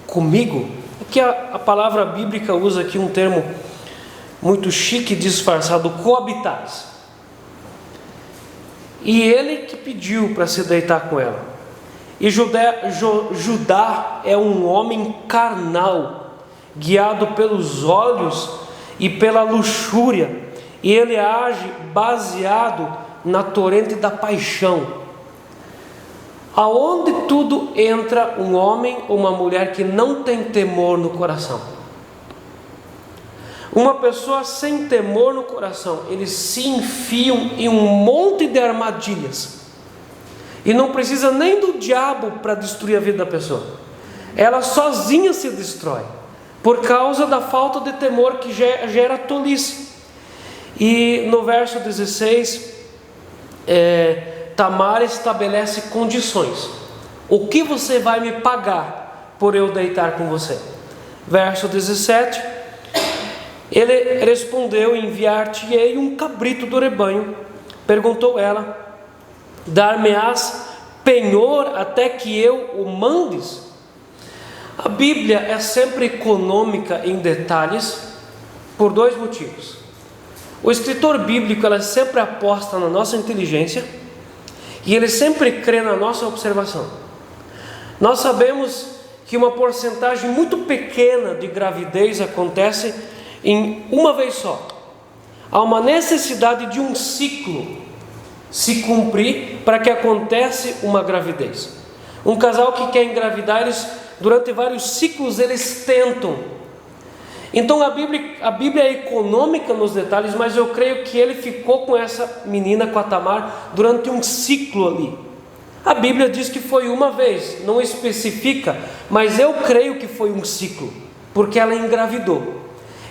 comigo? Aqui a palavra bíblica usa aqui um termo muito chique, disfarçado, coabitares. E ele que pediu para se deitar com ela. E Judá é um homem carnal, guiado pelos olhos e pela luxúria, e ele age baseado na torrente da paixão. Aonde tudo entra um homem ou uma mulher que não tem temor no coração? Uma pessoa sem temor no coração, eles se enfiam em um monte de armadilhas. E não precisa nem do diabo para destruir a vida da pessoa. Ela sozinha se destrói, por causa da falta de temor que gera tolice. E no verso 16, Tamar estabelece condições. O que você vai me pagar por eu deitar com você? Verso 17, ele respondeu: enviar-te-ei um cabrito do rebanho. Perguntou ela: dar-me-ás penhor até que eu o mandes? A Bíblia é sempre econômica em detalhes por dois motivos. O escritor bíblico ela sempre aposta na nossa inteligência e ele sempre crê na nossa observação. Nós sabemos que uma porcentagem muito pequena de gravidez acontece em uma vez só. Há uma necessidade de um ciclo se cumprir para que aconteça uma gravidez. Um casal que quer engravidar, durante vários ciclos eles tentam. Então a Bíblia é econômica nos detalhes, mas eu creio que ele ficou com essa menina, com a Tamar, durante um ciclo ali. A Bíblia diz que foi uma vez, não especifica, mas eu creio que foi um ciclo, porque ela engravidou.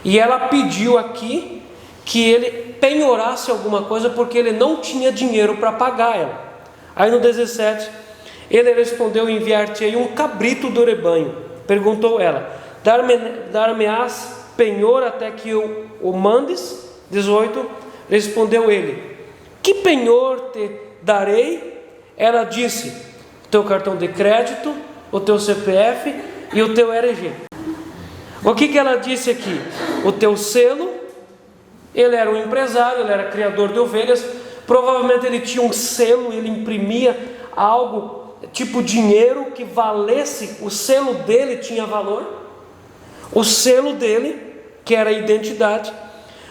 E ela pediu aqui que ele penhorasse alguma coisa, porque ele não tinha dinheiro para pagar ela. Aí no 17, ele respondeu: enviar-te-ei um cabrito do rebanho. Perguntou ela: dar-me-ás penhor até que eu o mandes? 18, respondeu ele: que penhor te darei? Ela disse: o teu cartão de crédito, o teu CPF e o teu RG. O que ela disse aqui? O teu selo. Ele era um empresário, ele era criador de ovelhas, provavelmente ele tinha um selo, ele imprimia algo, tipo dinheiro que valesse, o selo dele tinha valor, o selo dele, que era a identidade,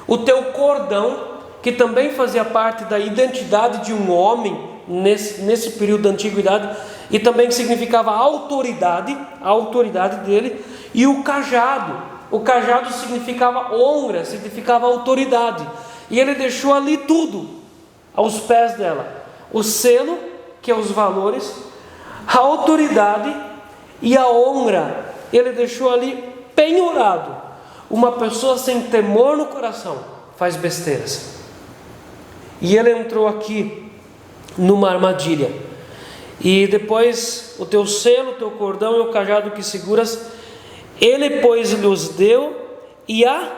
o teu cordão, que também fazia parte da identidade de um homem nesse período da antiguidade, e também significava a autoridade dele, e o cajado significava honra, significava autoridade, e ele deixou ali tudo aos pés dela: o selo, que é os valores, a autoridade e a honra, ele deixou ali penhorado. Uma pessoa sem temor no coração faz besteiras, e ele entrou aqui numa armadilha. E depois, o teu selo, o teu cordão e o cajado que seguras, ele, pois, lhes deu e a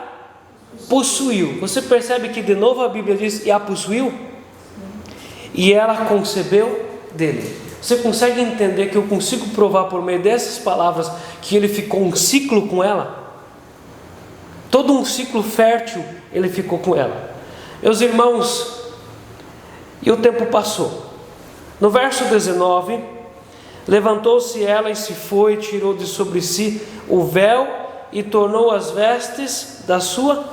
possuiu. Você percebe que de novo a Bíblia diz: e a possuiu? E ela concebeu dele. Você consegue entender que eu consigo provar por meio dessas palavras que ele ficou um ciclo com ela? Todo um ciclo fértil ele ficou com ela. Meus irmãos, e o tempo passou. No verso 19, levantou-se ela e se foi, tirou de sobre si o véu e tornou as vestes da sua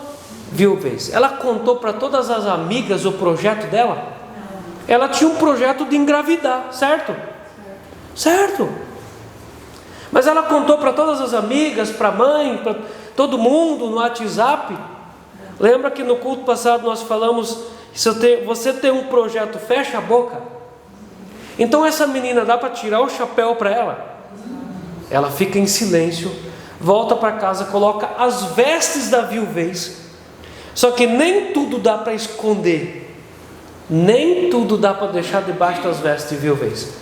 viuvez. Ela contou para todas as amigas o projeto dela? Ela tinha um projeto de engravidar, certo? Certo. Mas ela contou para todas as amigas, para a mãe, para todo mundo no WhatsApp. Lembra que no culto passado nós falamos: se você tem um projeto, fecha a boca. Então essa menina, dá para tirar o chapéu para ela? Ela fica em silêncio, volta para casa, coloca as vestes da viuvez. Só que nem tudo dá para esconder, nem tudo dá para deixar debaixo das vestes de viuvez.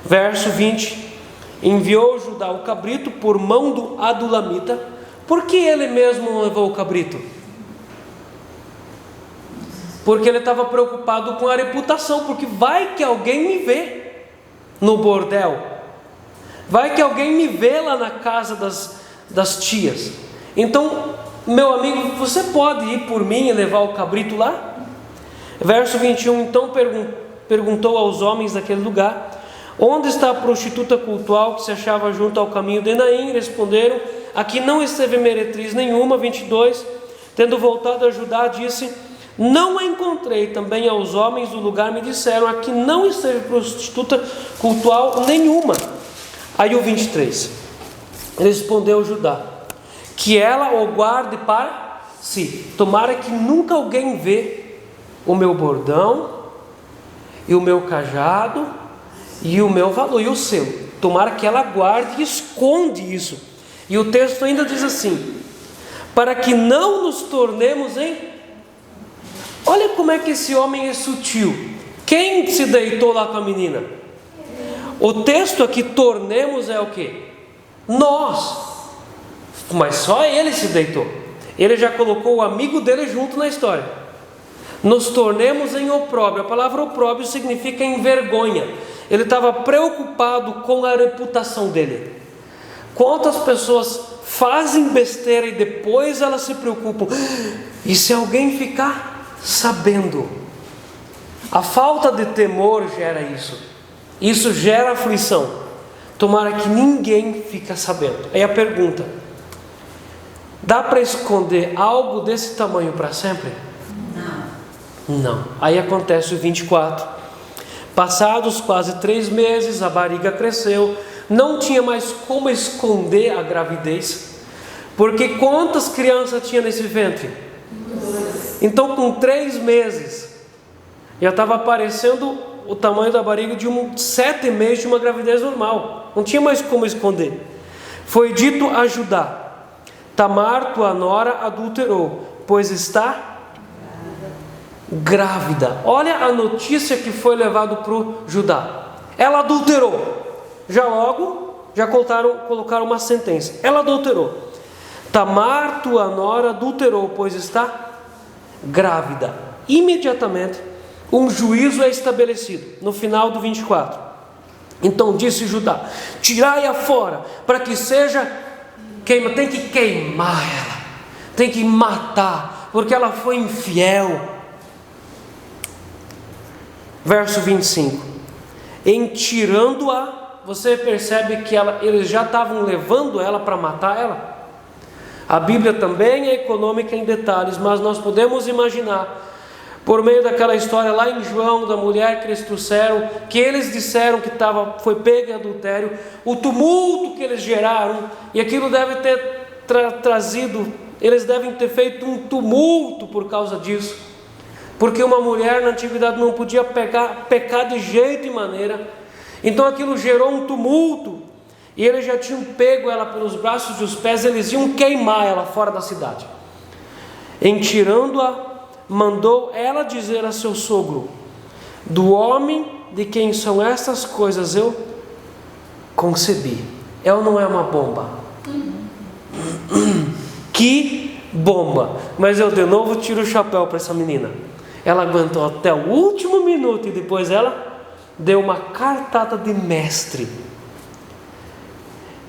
Verso 20: enviou Judá o cabrito por mão do adulamita. Por que ele mesmo não levou o cabrito? Porque ele estava preocupado com a reputação, porque vai que alguém me vê no bordel, vai que alguém me vê lá na casa das tias. Então, meu amigo, você pode ir por mim e levar o cabrito lá? Verso 21, então perguntou aos homens daquele lugar: onde está a prostituta cultual que se achava junto ao caminho de Enaim? Responderam: aqui não esteve meretriz nenhuma. 22, tendo voltado a Judá, disse: não a encontrei. Também aos homens do lugar me disseram: aqui não esteve prostituta cultual nenhuma. Aí o 23, respondeu Judá: que ela o guarde para si. Tomara que nunca alguém vê o meu bordão e o meu cajado e o meu valor e o seu. Tomara que ela guarde e esconde isso. E o texto ainda diz assim: para que não nos tornemos em... Olha como é que esse homem é sutil. Quem se deitou lá com a menina? O texto aqui, tornemos, é o que? Nós. Mas só ele se deitou. Ele já colocou o amigo dele junto na história. Nos tornemos em opróbrio. A palavra opróbrio significa em vergonha. Ele estava preocupado com a reputação dele. Quantas pessoas fazem besteira e depois elas se preocupam: e se alguém ficar sabendo? A falta de temor gera isso. Isso gera aflição. Tomara que ninguém fique sabendo. Aí a pergunta: dá para esconder algo desse tamanho para sempre? Não. Aí acontece o 24. Passados quase 3 meses, a barriga cresceu. Não tinha mais como esconder a gravidez, porque quantas crianças tinha nesse ventre? 2. Então, com 3 meses, já estava aparecendo o tamanho da barriga de 7 meses de uma gravidez normal. Não tinha mais como esconder. Foi dito a Judá: Tamar, tua nora, adulterou, pois está grávida. Olha a notícia que foi levado para o Judá: ela adulterou. Já colocaram uma sentença: ela adulterou. Tamar, tua nora, adulterou, pois está grávida. Imediatamente um juízo é estabelecido no final do 24. Então disse Judá: tirai-a fora, para que seja queima. Tem que queimar ela, tem que matar, porque ela foi infiel. Verso 25: em tirando-a, você percebe que eles já estavam levando ela para matar ela. A Bíblia também é econômica em detalhes, mas nós podemos imaginar por meio daquela história lá em João, da mulher que eles trouxeram, que eles disseram que foi pega em adultério, o tumulto que eles geraram, e aquilo deve ter trazido, eles devem ter feito um tumulto por causa disso, porque uma mulher na antiguidade não podia pecar de jeito e maneira, então aquilo gerou um tumulto, e eles já tinham pego ela pelos braços e os pés, eles iam queimar ela fora da cidade. Em tirando-a, mandou ela dizer a seu sogro: do homem de quem são estas coisas eu concebi. É ou não é uma bomba? Que bomba! Mas eu de novo tiro o chapéu para essa menina. Ela aguentou até o último minuto e depois ela deu uma cartada de mestre.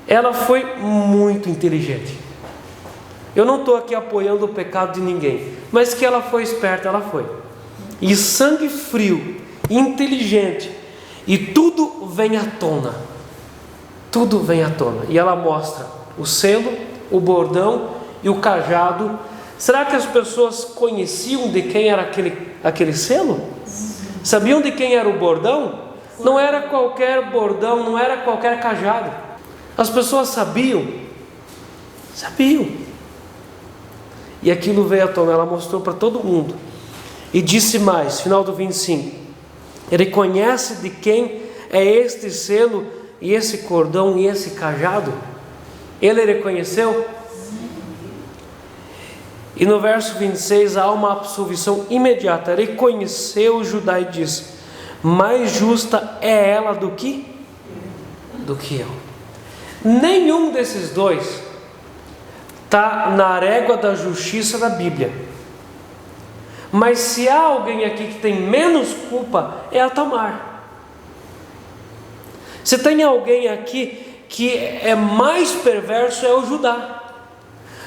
Ela foi muito inteligente. Eu não estou aqui apoiando o pecado de ninguém, mas que ela foi esperta, ela foi. E sangue frio, inteligente, e tudo vem à tona. Tudo vem à tona. E ela mostra o selo, o bordão e o cajado. Será que as pessoas conheciam de quem era aquele selo? Sabiam de quem era o bordão? Não era qualquer bordão, não era qualquer cajado. As pessoas sabiam. E aquilo veio à tona, ela mostrou para todo mundo. E disse mais, final do 25: ele conhece de quem é este selo, e esse cordão, e esse cajado? Ele reconheceu? E no verso 26 há uma absolvição imediata. Reconheceu Judá e disse: mais justa é ela do que eu. Nenhum desses dois está na régua da justiça da Bíblia. Mas se há alguém aqui que tem menos culpa, é a Tamar. Se tem alguém aqui que é mais perverso, é o Judá.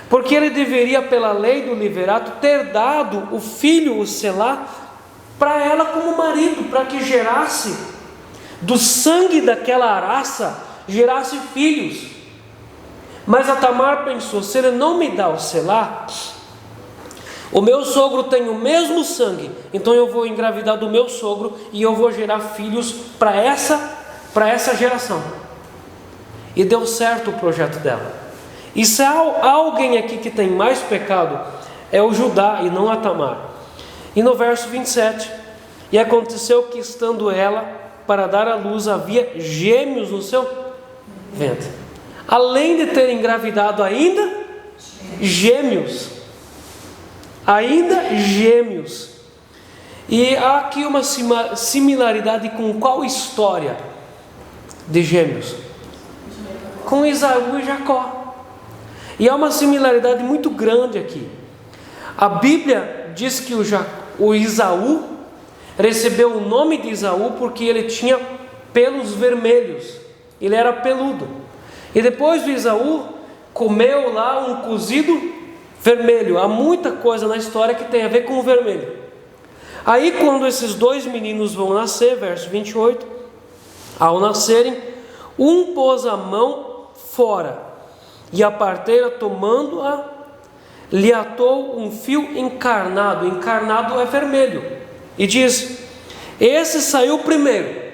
Porque ele deveria, pela lei do liverato, ter dado o filho, o Selá, para ela como marido, para que gerasse, do sangue daquela raça, gerasse filhos. Mas a Tamar pensou: se ele não me dá o Selá, o meu sogro tem o mesmo sangue, então eu vou engravidar do meu sogro e eu vou gerar filhos para essa geração. E deu certo o projeto dela. E se há alguém aqui que tem mais pecado, é o Judá e não a Tamar. E no verso 27, e aconteceu que estando ela para dar à luz, havia gêmeos no seu ventre. Além de ter engravidado ainda gêmeos. E há aqui uma similaridade com qual história de gêmeos? Com Esaú e Jacó. E há uma similaridade muito grande aqui. A Bíblia diz que o Esaú recebeu o nome de Esaú porque ele tinha pelos vermelhos. Ele era peludo. E depois o Esaú comeu lá um cozido vermelho. Há muita coisa na história que tem a ver com o vermelho. Aí quando esses dois meninos vão nascer, verso 28, ao nascerem, um pôs a mão fora, e a parteira, tomando-a, lhe atou um fio encarnado. Encarnado é vermelho. E diz: esse saiu primeiro.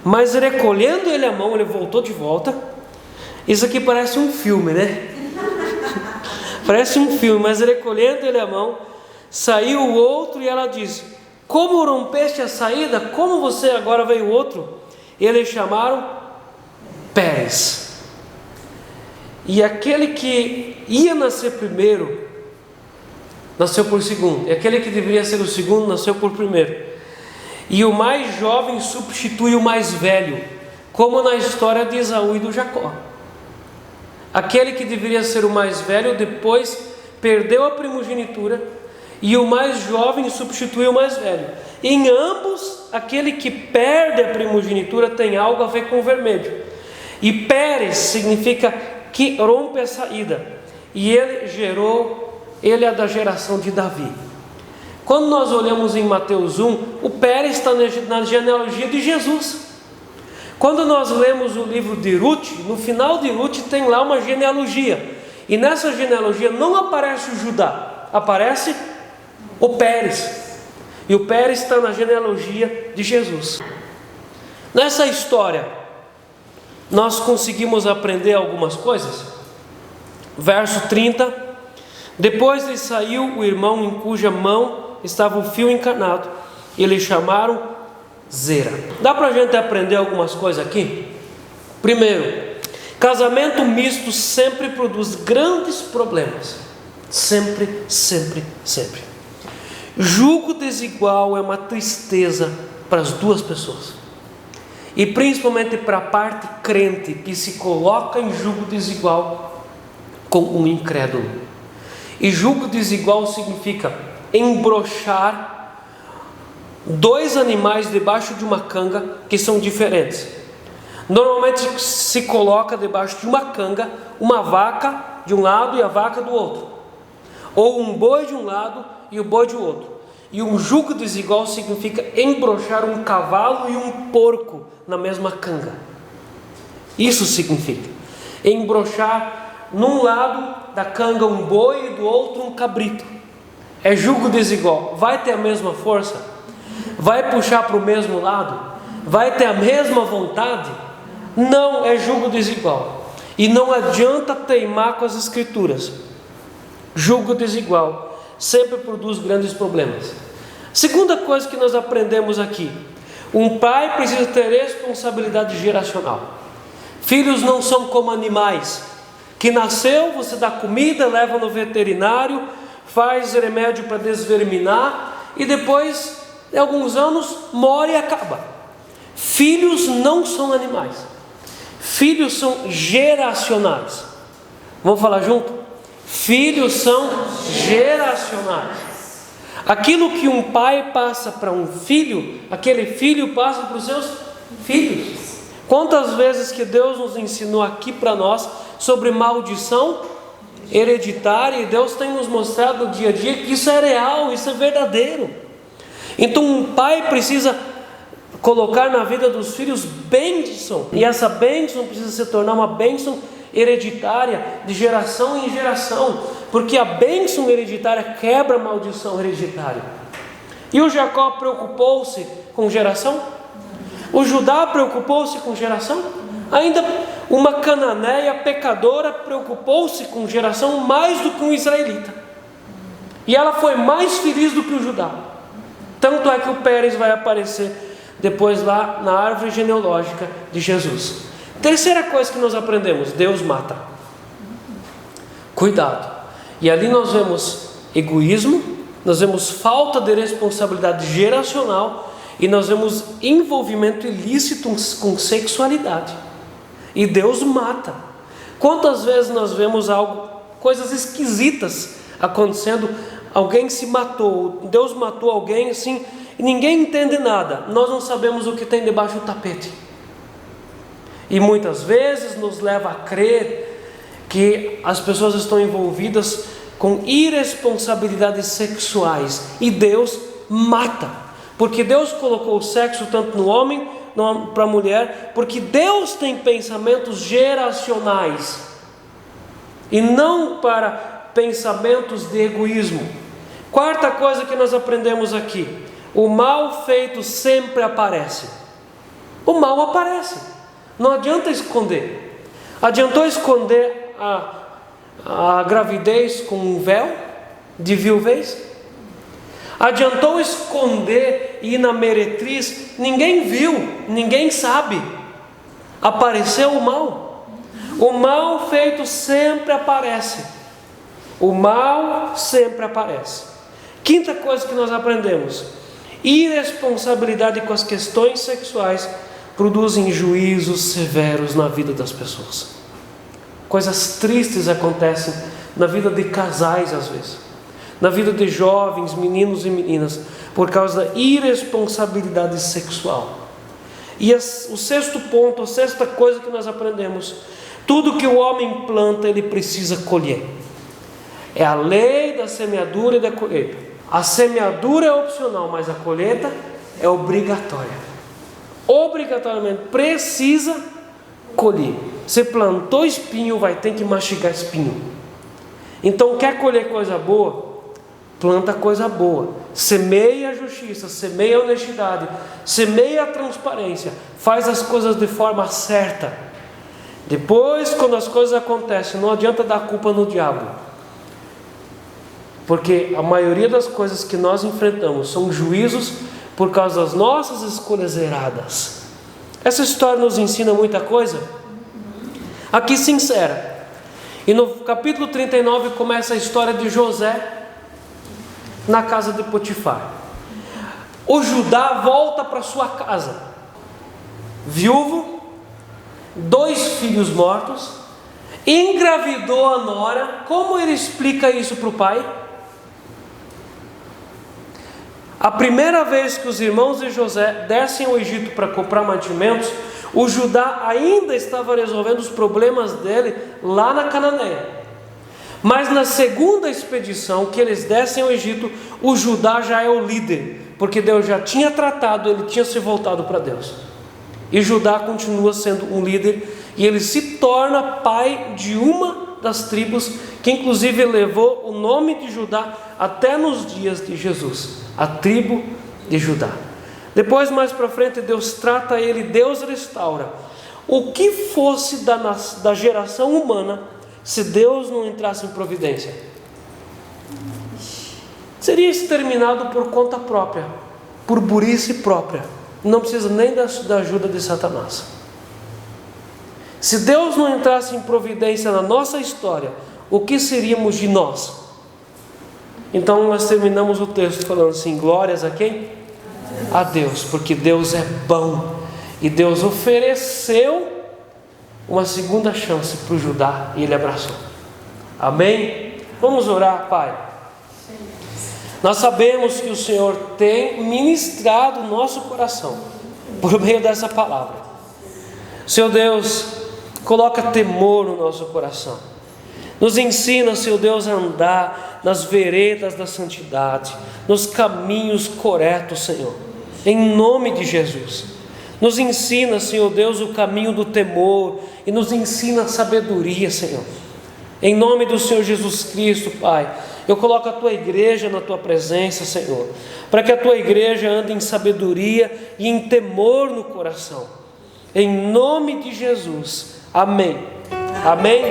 Mas recolhendo ele a mão, ele voltou de volta. Isso aqui parece um filme, né? Parece um filme, mas recolhendo ele a mão, saiu o outro, e ela disse: como rompeste a saída? Como você agora veio o outro? Eles chamaram Pérez. E aquele que ia nascer primeiro, nasceu por segundo. E aquele que deveria ser o segundo, nasceu por primeiro. E o mais jovem substitui o mais velho, como na história de Esaú e do Jacó. Aquele que deveria ser o mais velho, depois perdeu a primogenitura, e o mais jovem substitui o mais velho. Em ambos, aquele que perde a primogenitura tem algo a ver com o vermelho. E Pérez significa que rompe a saída. E ele é da geração de Davi. Quando nós olhamos em Mateus 1, o Pérez está na genealogia de Jesus. Quando nós lemos o livro de Ruth, no final de Ruth tem lá uma genealogia. E nessa genealogia não aparece o Judá, aparece o Pérez. E o Pérez está na genealogia de Jesus. Nessa história, nós conseguimos aprender algumas coisas. Verso 30: depois lhe saiu o irmão em cuja mão estava o fio encarnado, e lhe chamaram Zera. Dá para a gente aprender algumas coisas aqui? Primeiro, casamento misto sempre produz grandes problemas. Sempre, sempre, sempre. Jugo desigual é uma tristeza para as duas pessoas, e principalmente para a parte crente que se coloca em jugo desigual com um incrédulo. E jugo desigual significa embrochar dois animais debaixo de uma canga que são diferentes. Normalmente se coloca debaixo de uma canga uma vaca de um lado e a vaca do outro, ou um boi de um lado e o boi de outro. E um jugo desigual significa embrochar um cavalo e um porco na mesma canga. Isso significa embrochar num lado da canga um boi e do outro um cabrito. É jugo desigual. Vai ter a mesma força? Vai puxar para o mesmo lado? Vai ter a mesma vontade? Não, é jugo desigual. E não adianta teimar com as escrituras. Jugo desigual sempre produz grandes problemas. Segunda coisa que nós aprendemos aqui: um pai precisa ter responsabilidade geracional. Filhos não são como animais, que nasceu, você dá comida, leva no veterinário, faz remédio para desverminar, e depois de alguns anos morre e acaba. Filhos não são animais. Filhos são geracionais. Vamos falar junto? Filhos são geracionais. Aquilo que um pai passa para um filho, aquele filho passa para os seus filhos. Quantas vezes que Deus nos ensinou aqui para nós sobre maldição hereditária, e Deus tem nos mostrado no dia a dia que isso é real, isso é verdadeiro. Então um pai precisa colocar na vida dos filhos bênção, e essa bênção precisa se tornar uma bênção hereditária, de geração em geração, porque a bênção hereditária quebra a maldição hereditária. E o Jacó preocupou-se com geração? O Judá preocupou-se com geração? Ainda uma cananeia pecadora preocupou-se com geração mais do que um israelita, e ela foi mais feliz do que o Judá. Tanto é que o Pérez vai aparecer depois lá na árvore genealógica de Jesus. Terceira coisa que nós aprendemos: Deus mata. Cuidado. E ali nós vemos egoísmo, nós vemos falta de responsabilidade geracional, e nós vemos envolvimento ilícito com sexualidade. E Deus mata. Quantas vezes nós vemos coisas esquisitas acontecendo? Alguém se matou, Deus matou alguém assim, e ninguém entende nada. Nós não sabemos o que tem debaixo do tapete. E muitas vezes nos leva a crer que as pessoas estão envolvidas com irresponsabilidades sexuais, e Deus mata, porque Deus colocou o sexo tanto no homem para a mulher, porque Deus tem pensamentos geracionais e não para pensamentos de egoísmo. Quarta coisa que nós aprendemos aqui: o mal feito sempre aparece. O mal aparece, não adianta esconder. Adiantou esconder a gravidez com um véu de viuvez? Adiantou esconder e ir na meretriz? Ninguém viu, ninguém sabe. Apareceu o mal. O mal feito sempre aparece. O mal sempre aparece. Quinta coisa que nós aprendemos: irresponsabilidade com as questões sexuais produzem juízos severos na vida das pessoas. Coisas tristes acontecem na vida de casais às vezes, na vida de jovens, meninos e meninas, por causa da irresponsabilidade sexual. E o sexto ponto, a sexta coisa que nós aprendemos: tudo que o homem planta, ele precisa colher. É a lei da semeadura e da colheita. A semeadura é opcional, mas a colheita é obrigatória. Obrigatoriamente precisa colher. Você plantou espinho, vai ter que mastigar espinho. Então, quer colher coisa boa? planta coisa boa, semeia a justiça, semeia a honestidade, semeia a transparência, faz as coisas de forma certa. Depois, quando as coisas acontecem, não adianta dar culpa no diabo, porque a maioria das coisas que nós enfrentamos são juízos por causa das nossas escolhas erradas. Essa história nos ensina muita coisa. Aqui sincera. E no capítulo 39 começa a história de José na casa de Potifar. O Judá volta para sua casa, viúvo, 2 filhos mortos, engravidou a nora. Como ele explica isso para o pai? A primeira vez que os irmãos de José descem ao Egito para comprar mantimentos, o Judá ainda estava resolvendo os problemas dele lá na Cananéia. Mas na segunda expedição que eles descem ao Egito, o Judá já é o líder, porque Deus já tinha tratado, ele tinha se voltado para Deus. E Judá continua sendo um líder, e ele se torna pai de uma das tribos, que inclusive levou o nome de Judá até nos dias de Jesus, a tribo de Judá. Depois, mais para frente, Deus trata ele, Deus restaura. O que fosse da geração humana, se Deus não entrasse em providência? Seria exterminado por conta própria, por burrice própria. Não precisa nem da ajuda de Satanás. Se Deus não entrasse em providência na nossa história, o que seríamos de nós? Então nós terminamos o texto falando assim: glórias a quem? A Deus, porque Deus é bom. E Deus ofereceu uma segunda chance para o Judá, e ele abraçou. Amém? Vamos orar, Pai. Nós sabemos que o Senhor tem ministrado o nosso coração por meio dessa palavra. Seu Deus, coloca temor no nosso coração. Nos ensina, Seu Deus, a andar nas veredas da santidade, nos caminhos corretos, Senhor, em nome de Jesus. Nos ensina, Senhor Deus, o caminho do temor, e nos ensina a sabedoria, Senhor. Em nome do Senhor Jesus Cristo, Pai, eu coloco a Tua igreja na Tua presença, Senhor, para que a Tua igreja ande em sabedoria e em temor no coração. Em nome de Jesus. Amém. Amém.